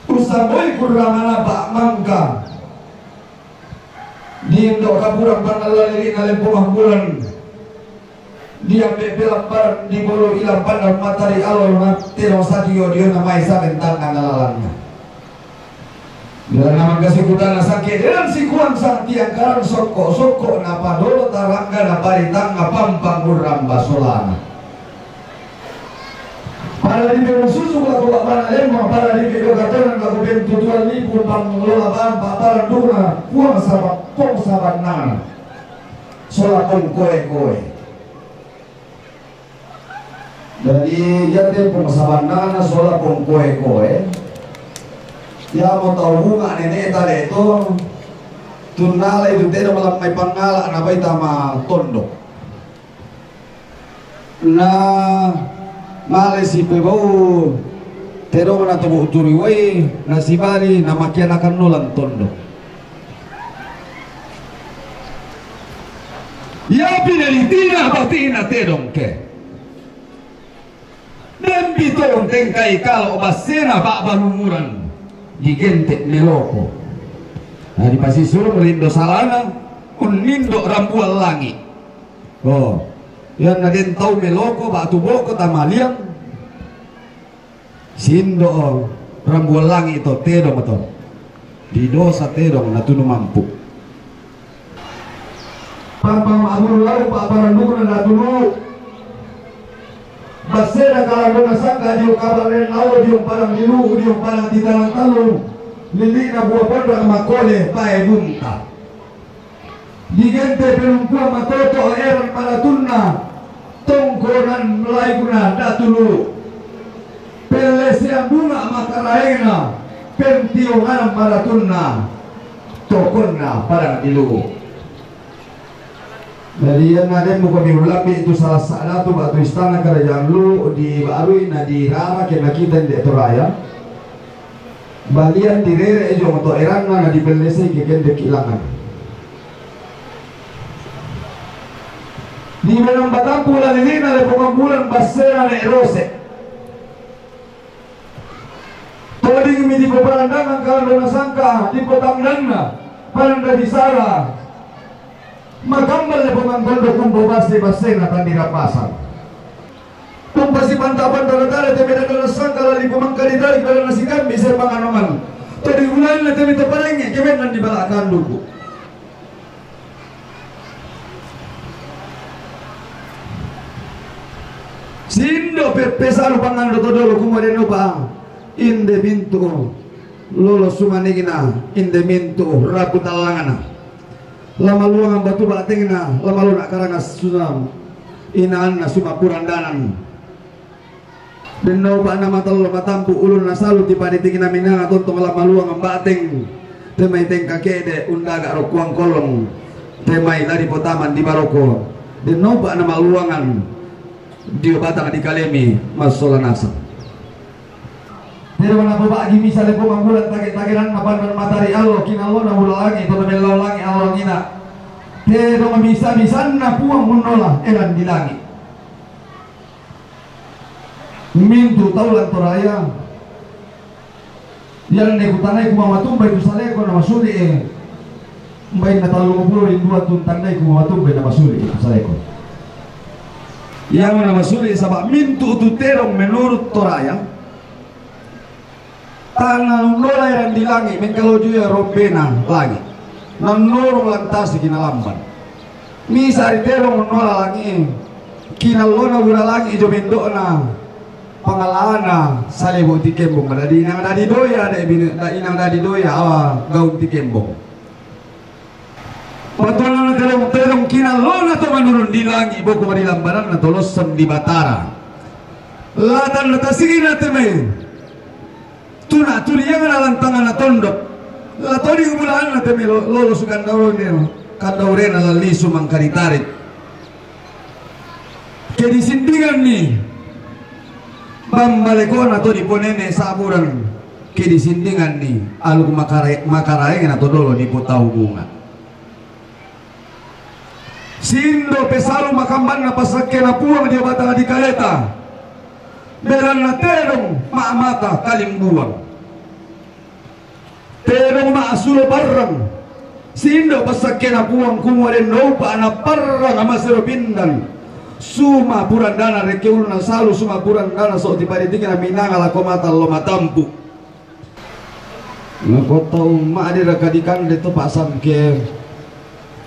usaboy kurramana pa mangka diindo kapurang pangalalili na lempumang bulan diambil pelampar di bolo ilang pandang matari alor na tedong sadio dio na may sa bentang ngalalannya dalam nama kesikutan sakit dan sikuan sang tiang karan soko na padolo tarangga na paritang na pampang urang basolana para di susu lagu apa lemo para di katoran lagu bentutuan lipu panglola bampa para duna puang sabat pong sabat nana sola pong koe jadi jate pong sabat nana sola pong koe ya mau tahu bunga nenek tadi itu tunala itu tidak malam may pangala na bay tama tondo na malay si pebau tero na tubuh turiway na si bali na makianakan nulang tondo ya pinalitina batina tedong ke dan bitong tengkai kalau basena bak balumuran digentek meloko nah di pasisur melindo salana unindo rambual langit oh yan na din tau meloko batu boko tamaliang sindo rambual langit ito tedong ito di dosa tedong na tunu mampu pampang amul lalu pak parandukan na tunu basena kalau na sangka diyo kabaren awo diyo parang diluhu diyo parang titalang talong lili na buah pandang makole pae bunta digente penumpuan matoto eran malatunna tongkonan melaykuna datulu pelesian bunga makaraena pentiongan malatunna tokonna parang diluhu jadi yang ada muka diulapi itu salah satu batu istana kerajaan lu di Barui na di Rara kena kita di Toraya balian di Rere ejo moto erana na di Belese keken de kilangan di menang batang bulan ini na le bulan basera ne rose toding mi di peperandangan kalau na sangka di petangdanna paranda di Sara magambal na pamanggondo kung bubasi basena tandi rapasan kung basi pantapan daladala temi na sangka lali pamangkalidari kalau nasikan bisa panganoman tadi ulan na temi taparengnya kemen nan di balakan duku sindo pesalu pangando todolo kumodeno pa inde mintu lolo sumanigina inde mintu raputalangana lama luang batu bateng na lama lu nak karangas sunam inaan na sumapurandanan Den no ba na matalo matampu ulun na salu ti panitingin namin na tontong la maluang ang bateng temay teng kakede undaga ro kuang kolong temay dari potaman di baroko den no ba na maluangan dio batang di kalemi masolanasa. Pero na babagi misale po mamulat tagi-tagiran mapan matari Allah kinalo na ulangi to melaw langi Allah ngina. Pero misa-misan na puang munola elan di langit. Mintu taulan toraya. Yan ne kutanay kumamatumbay to sa leko na masuli Mbay na 32 tuntanay kumamatumbay na masuli sa leko. Yang na masuli sa mintu tuterong menurut toraya. Tanah nola yang di langit mengkaloju ya rompena lagi nanoro lantas kinalamban misari terong nola lagi kinalona gura lagi jo bendona pangalana salebu tikembong ada di inang ada di doya ada inang ada di doya gaun tikembong patulan terong kinalona to menurun di langit boku marilambaran na tolosam di batara latan natasina teme tuna yang lantangan na tondok la tori umulaan na temi lolo sukan kandaurena la lisu mangkaritarit ke disindingan ni bambaleko na to diponene saburan ke disindingan ni alu makarae na to dolo ni potau bunga sindo pesalu makamban na pasakke na puang dia batang di kaleta beran na terong maamata kalimbuang terong maasulo parang sindo pasakke na puang kumaren no pa na parang amasero pindan suma purandana rekeul na salu suma purandana so di paritingin na minanga la komata lo matampu ngakotau ma di rakadikan de to pasam ke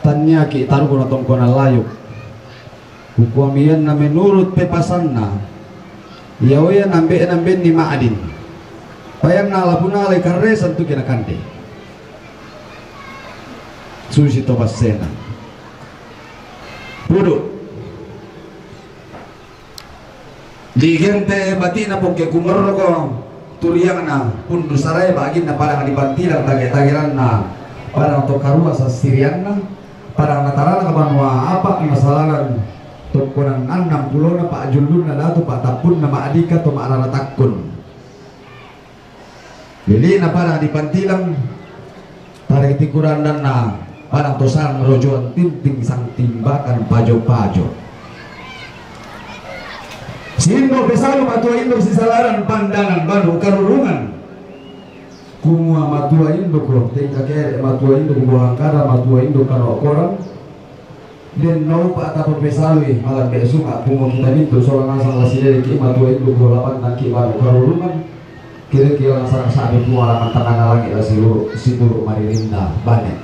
tanya ki taru ko tong kona layu hukumian na menurut pepasanna yawe nambe ni maadin payang nalapuna le karre santu kena kande susi to basena pudu di gente batina poke kumero ko turiang na pundu sarai bagi na parang di bantilang tage-tageran na parang to karua sa sirian na parang natarana kabanwa apa masalaran tukunan 60 na Pak Julun na dato Pak Tapun na maadika to maararatakun jadi na parang di pantilang tarik tikuran dan na parang tosang rojoan tinting sang timbakan pajo-pajo sindo pesalu matua indo sisalaran pandangan baru karurungan kumua matua indo ko tingka kere matua indo buangkara matua indo karo koran den no pa tapo pesalu malam besok kumua kita itu soalnya asal lasile ki matua indo ko lapan taki baru karurungan kira-kira sarang sabi pualaman tangan lagi seluruh marilinda banyak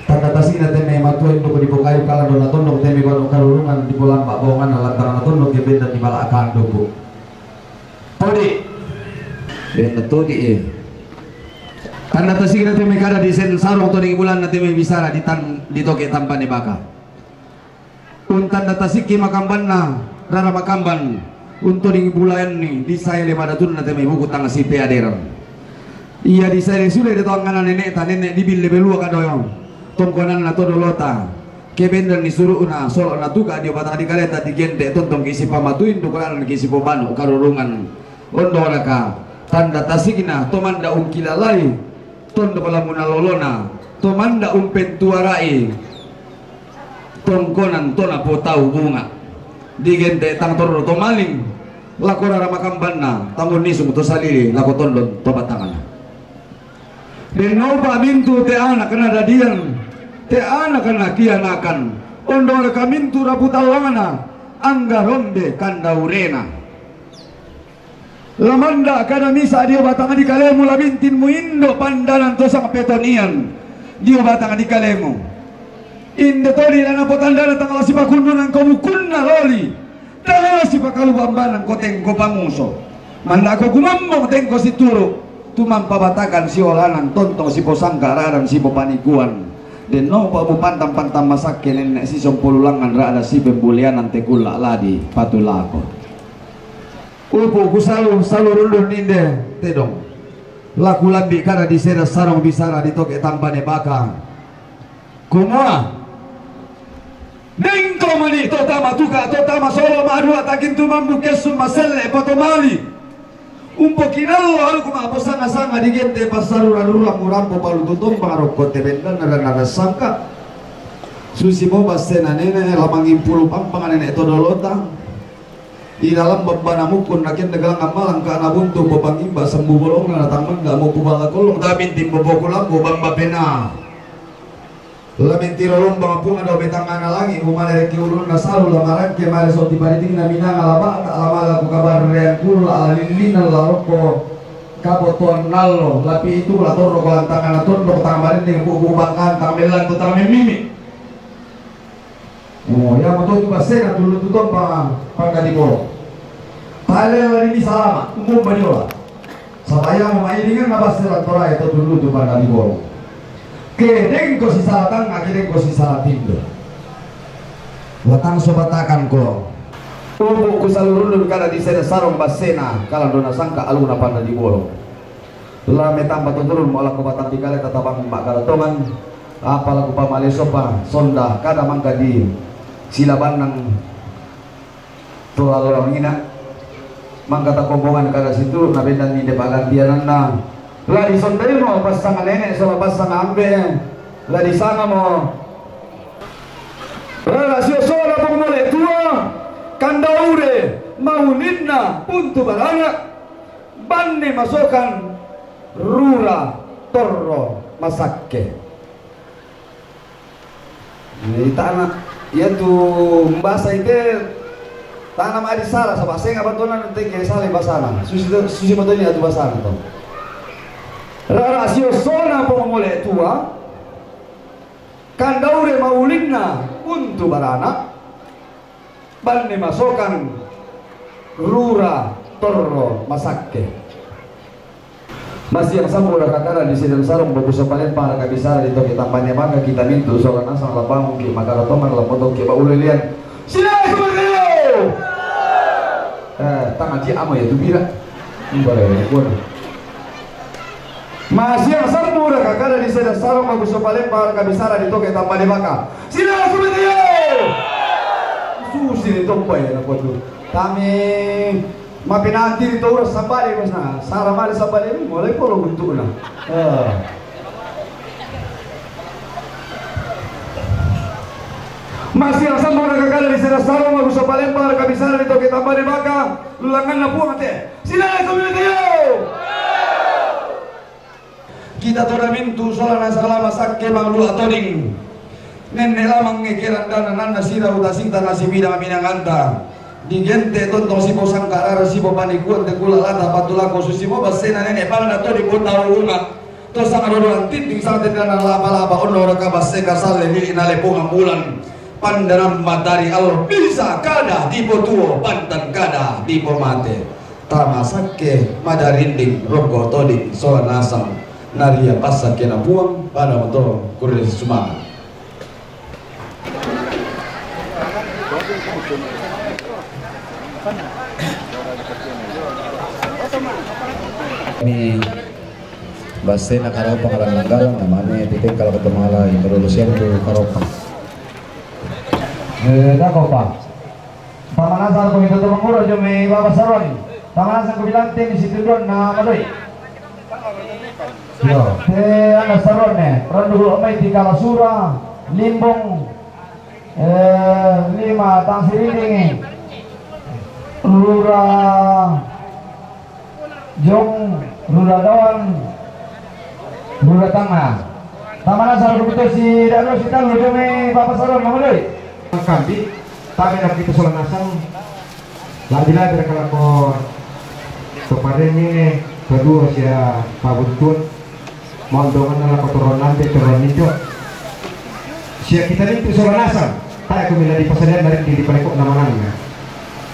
takatasi na teme matua indo ko dibukayo kala do natondok teme baru karurungan di pulang pak bongan lantaran natondok ke benda di balakan do todi ben todi karena tasik na teme kada di sen sarong to ning bulan na teme bisara di toke tampan ni baka untan na tasik ki makamban na rara makamban untuk ning bulan ni di saya le madatun na teme buku tang si peaderan iya di saya sudah de tangan nenek ta nenek di bil lebelua kadoyong tongkonan na to dolota kebenden ni suruh na solo na tuka dia batang di kaleta di gente tontong kisi pamatuin tukaran kisi pobanu karurungan ondo naka tanda tasikina tomanda kilalai tondo palamuna lolona tomanda pentuarai tongkonan tona potau bunga di gente tang toro to maling lakora ramakambanna tamun nisung to salili lako tondon to batangan denoba mintu te anak kena dadian te anak kena kianakan ondo ka mintu rabutawangana angga rombe kandaurena lamanda kada misa dia batang di kalemu labintin muindo pandanan to sang petonian dia batang di kalemu inde tori lana potandana tangala sipakundunan komukunna loli tangala sipakalu bambanan koteng ko pamuso manda ko gumambong tengko situru tumampa batakan si olanan tontong si posangka raran si popanikuan den no pa pantam masak nenek si sompululangan ra ada si pembulian ante kula ladi patulako Upo ku selalu rundun ninde tedong. Laku lambi karena di seda sarong bisara di toke tampane baka. Kumua. Nengko mani totama tuka totama solo madua takin tumambu kesum maselle potomali. Umpo kinalo alu kuma posanga-sanga di gente pasarura rura murampo palu tutum pangarok kote bendan nara sangka. Susi mo basena nene lamangin puluh pampangan nenek todolota. Di dalam beban mukun nakin negang amalang ka nabuntu bobang imba sembuh bolong na datang mengga mo kubala kolong damin tim bobo kulambo bamba pena. Lamin tirolong bang punga do betang analangi umare ki ulun nasalu lamaran ke mare so dibariting na minang alaba tak lama laku kabar rean kul alilin laroko kaboton nallo lapi itu la torro ko tangan aton do tamarin ning bubu bangkan tamelan to tamen mimi. Oh ya moto tu basena dulu tuton pangga di bolo. Pale ini salama umum banyola. Sabaya mo mainingan na basela tora itu dulu tu pangga di bolo. Kedeng ko si salatan akhirnya ko si salatindo. Watang sobatakan ko. Ubu ku salurun kada di seda sarong basena kala dona sangka aluna panda di bolo. Lame tambah turun mola ko batang dikale tatabang mak kada tongan. Apa laku pamale sopa sonda kada mangka di silaban nang tual orang ina mangka ta kombongan kada situ nabendan ni depagan tianan na. Lah di sondel mo pasangan nenek sama pasangan ambe. Lah di sana mo. Rasio sola pemole tua kandaure maulidna puntu barana banne masokan rura torro masakke. Ini tanah ya tuh bahasa itu tanah mah di salah sama saya nggak bantuan nanti kayak salah bahasa susi motonya itu bahasa itu. Rasio sona pemole tua kandaure maulidna untuk barana banne masokan rura torro masakke. Masih yang sama udah kakara di sini sarung bagus sepanen para kabisara di toki tampaknya maka kita mintu seorang asal lapang ki maka toman lapoto ki ba ulelian sila sebenarnya tangan ci amo ya tubira boleh boleh. Masih yang sama udah kakara di sini sarung bagus sepanen para kabisara di toki tampaknya maka sila sebenarnya susi di tompai ya nak tu kami mapi nanti itu urus sambali mas na sarah mali sambali mulai polo bentuk na masih yang sama nak kekal di sana sarung aku sambali par kabisara itu kita tambah di baka lulangan na puang te sila community kita tora mintu soalnya salah masak kemang lu atoning nenne lamang ngekiran dana nanda sira utasing tanah si bidang minanganta di gente tonton si bosang karara si bopanikuan te kula lata patula ko susi mo basena nene palna to di kota uma to sama dodoan titing sa tendana lapa-lapa ono raka basse kasale ni inale punga bulan pandaram matari Allah bisa kada di potuo pantan kada di pomate tamasake madarinding rogo todi sola nasam naria pasake na buang pada moto kuris sumama. Ini basena karopa ngalang-ngalang namanya titik kalau ketemu ala yang berlusian itu karopa karopa pamanasan ko ito tumanguro jo may babasaron pamanasan ko bilante ni situ doon na madoy yo te ana saron randulo may di kalasura limbong lima tangsiring rura jong rura dawan rura tangah tamana sarung itu si dano si talu demi bapak saron mamuloy Kambi tapi nak kita soal nasang lagi-lagi kalau kemarin ini kedua sia pabuntun mondongan ala kotoran te turun itu sia kita itu soal nasang tak aku bila di pasarian dari di palekok nama-namanya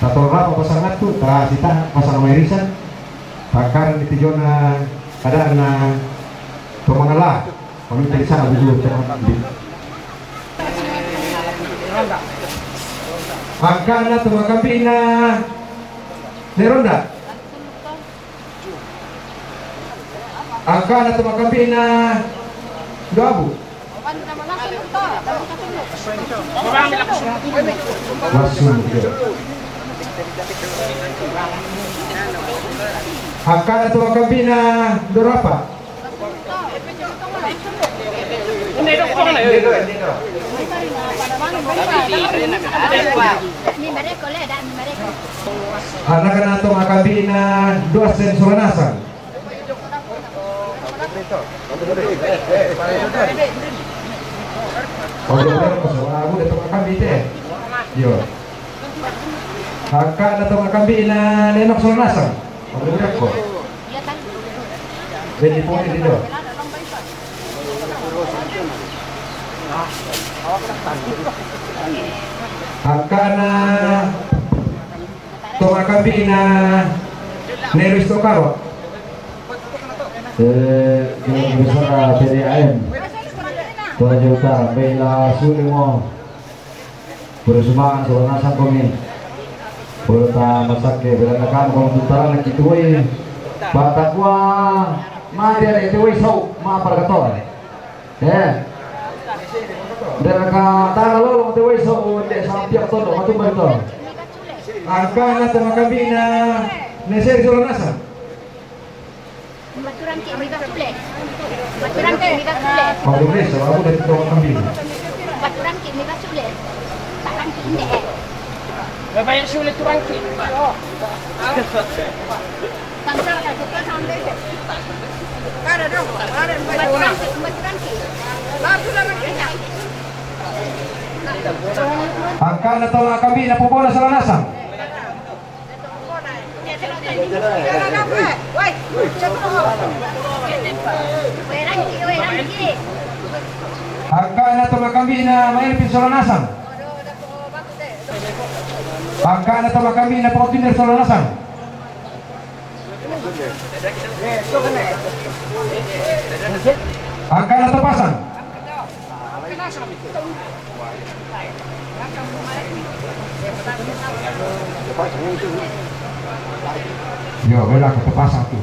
tato apa pasangan tuh tak kita pasang merisan bakar di tijona ada na pemangalah kami dari sana dulu Angkana tumakapina Neronda. Angka na tumakabina Gabu. Angka na tumakabina Dorapa. Anak na tumakabina 2 sen Solanasan. Angka na tumakabina Nenok Solanasan. Beni po dito. Angka na tumakabina Neris Tokaro. Besar PDAM Toraja Utara Bela Sulimo Bersumang Solanasan kami Berta Masake Bela Nakam Kong Utara Nakituwe Batakwa Madia Nakituwe Sau Ma Paragator Dan Tanah Lolo Nakituwe Sau Dek Sampiak Tondo Matum Barito Angka na tumakabina Neser Solanasan. Baturan ki mereka sulit. Baturan ki mereka sulit. Kalau boleh, selalu dari tumakabina. Baturan ki mereka sulit. Barang ki ini. Bapak yang sulit turang ki. Tangkap kita sampai. Ada dong. Ada baturan ki. Baturan ki. Angka na tumakabina Pupona Solanasan. Angka na tumakabina Maelpin Solanasan. Angka na tumakabina Potinder Solanasan. Angka na tupasan. Yo, bela ketepasan tuh.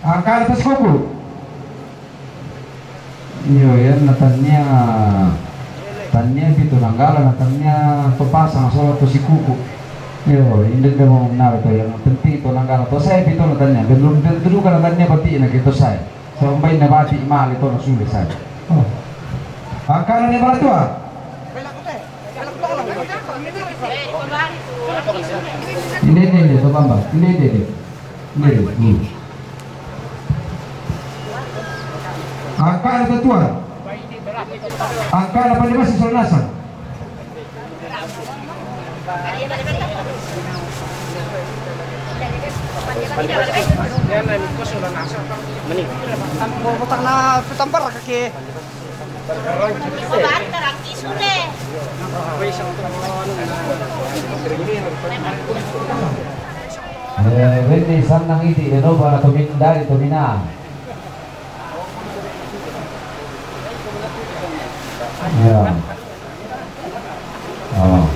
Angka atas kuku. Yo ya natanya itu nanggala natanya topasang solo to si kuku. Yo hindi na mo na to yang penting to nanggala to saya itu natanya belum dulu kan natanya pati na gitu saya. Sampai na bati mal itu na sulit saya. Angka na ni Balatua. Ini to bamba. Ini. Angka na Tuan. Angka na Pandimas Solanasan. Putak na pitampar kaki. Vedi sanang iti de no para dari Tomina. Ya. Oh.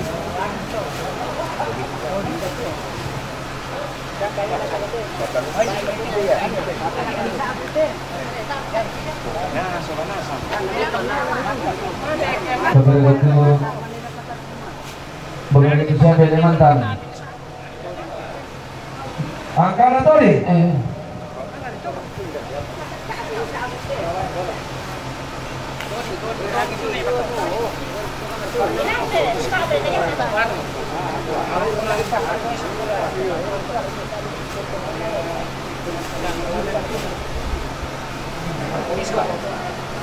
Begitu sampai di mantan. Angka na Tori.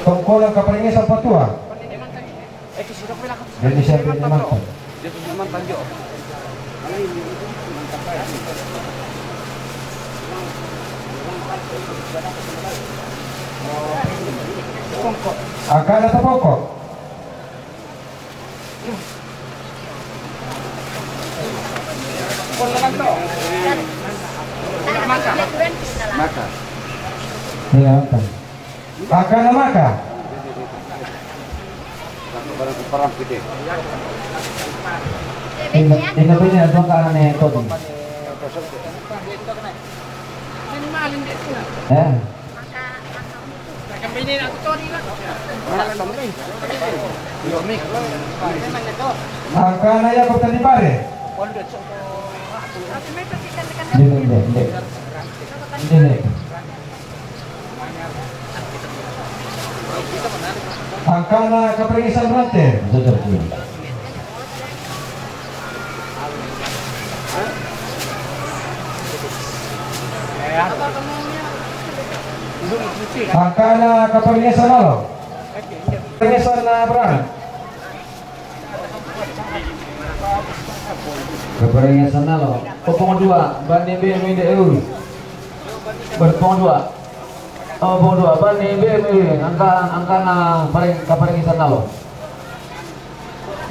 Tongkolang kaparingnya sa patua. Jadi siapa di mantan? Angka na Tapoko. Iya, mantan. Akana maka. Ina punya dong ka ane todo. Akana ya pertani pare. Ini. Akana kaperengisan berante. Akana kaperengisan lo. Perengisan berang. Keperengnya sana lo. Popong 2, ban B minde eur. Berpong 2. Oh, pong 2, ban B angka na pareng kaperengnya sana lo.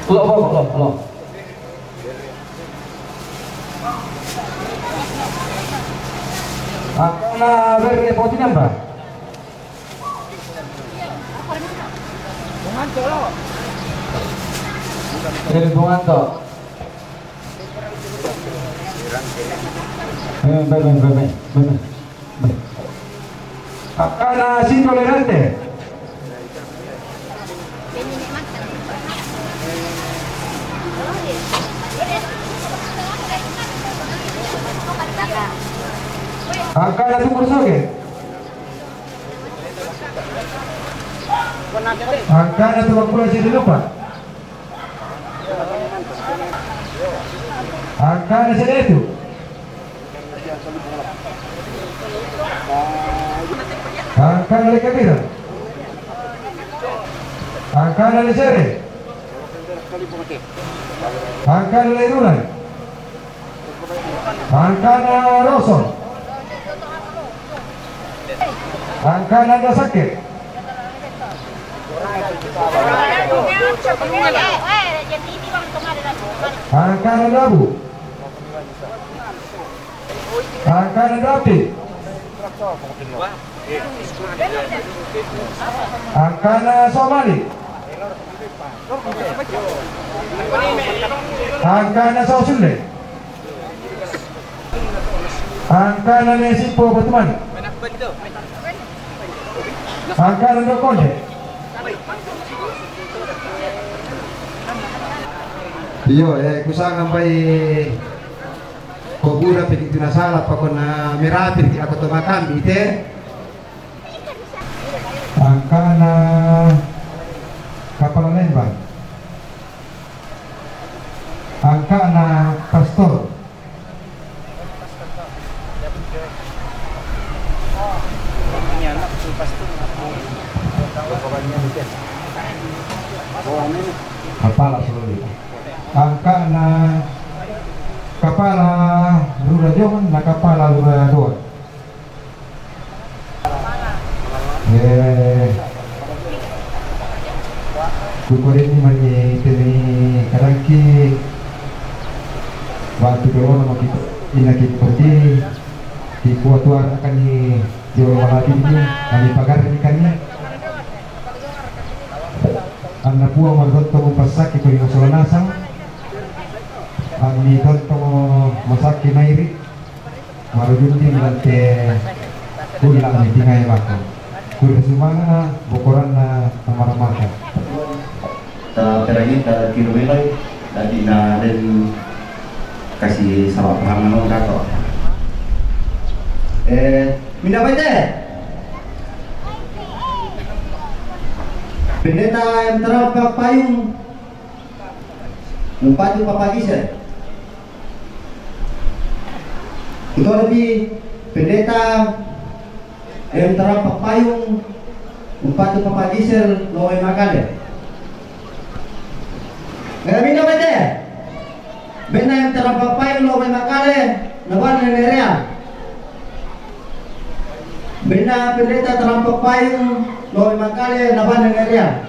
Lo. Akana beri poti namba. Dari bunganto. Bener. Akana si tolerante. Akana tu kursoge. Akana tu wakula si lupa. Akana si itu. Akana le kabira. Akana le sere. Akana le rulan. Akana roso. Akana ada sakit. Akana labu. Akana dapi. Akana Somali. Akana Sausule. Akana Nesipo Batuman. Akana Dokonde. Iyo, kusang sampai kobura begitu nasalah pokoknya merapir aku tuh makan bite. Akana kapal lembang. Akana pastor. Kepala selalu. Akana kepala lura joman na kepala lura doan. Kukurin ni mani tini karangki waktu doan nama kita inakit pergi di kuatuan akan ni jauh malati ni kami pagar ni kami anda puang margonto pasak itu yang solanasang kami gonto masak mairi marujunti melante kulang ni tingai waktu kuda sumanga bokoran na amar-amarkan Terangin kilometer tadi na dan kasih sama pengaman kato. Minda baca. Pendeta yang terapap payung Mumpati papagisir. Itu lebih pendeta yang terapap payung Mumpati papagisir loe makale. Ngamin apa teh? Benda yang terapap payung loe makale nawan nerea. Benda pendeta terapap payung loe makale nawan nerea.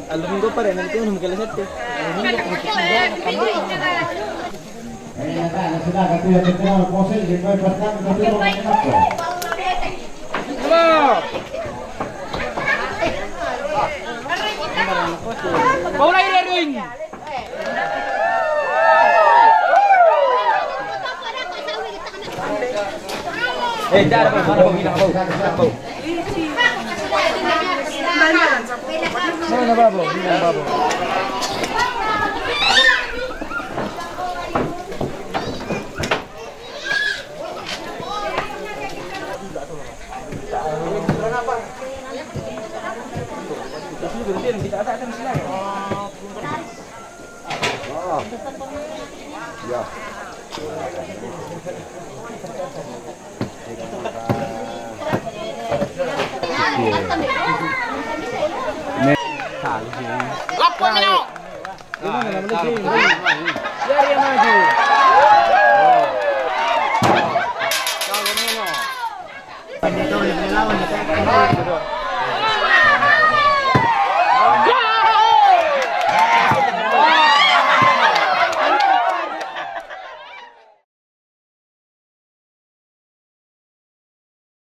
Al domingo pa rin, nandito nung magkalasat eh. Sudah katuya terkenal Posel di Boy Pertama katuya mengenako. Paulay Redwing. Dah ada mana bilang bau. Mana babo? Bilang babo. Kita ada sila. Oh. Ya. Lapor ni nak. Biar dia maju.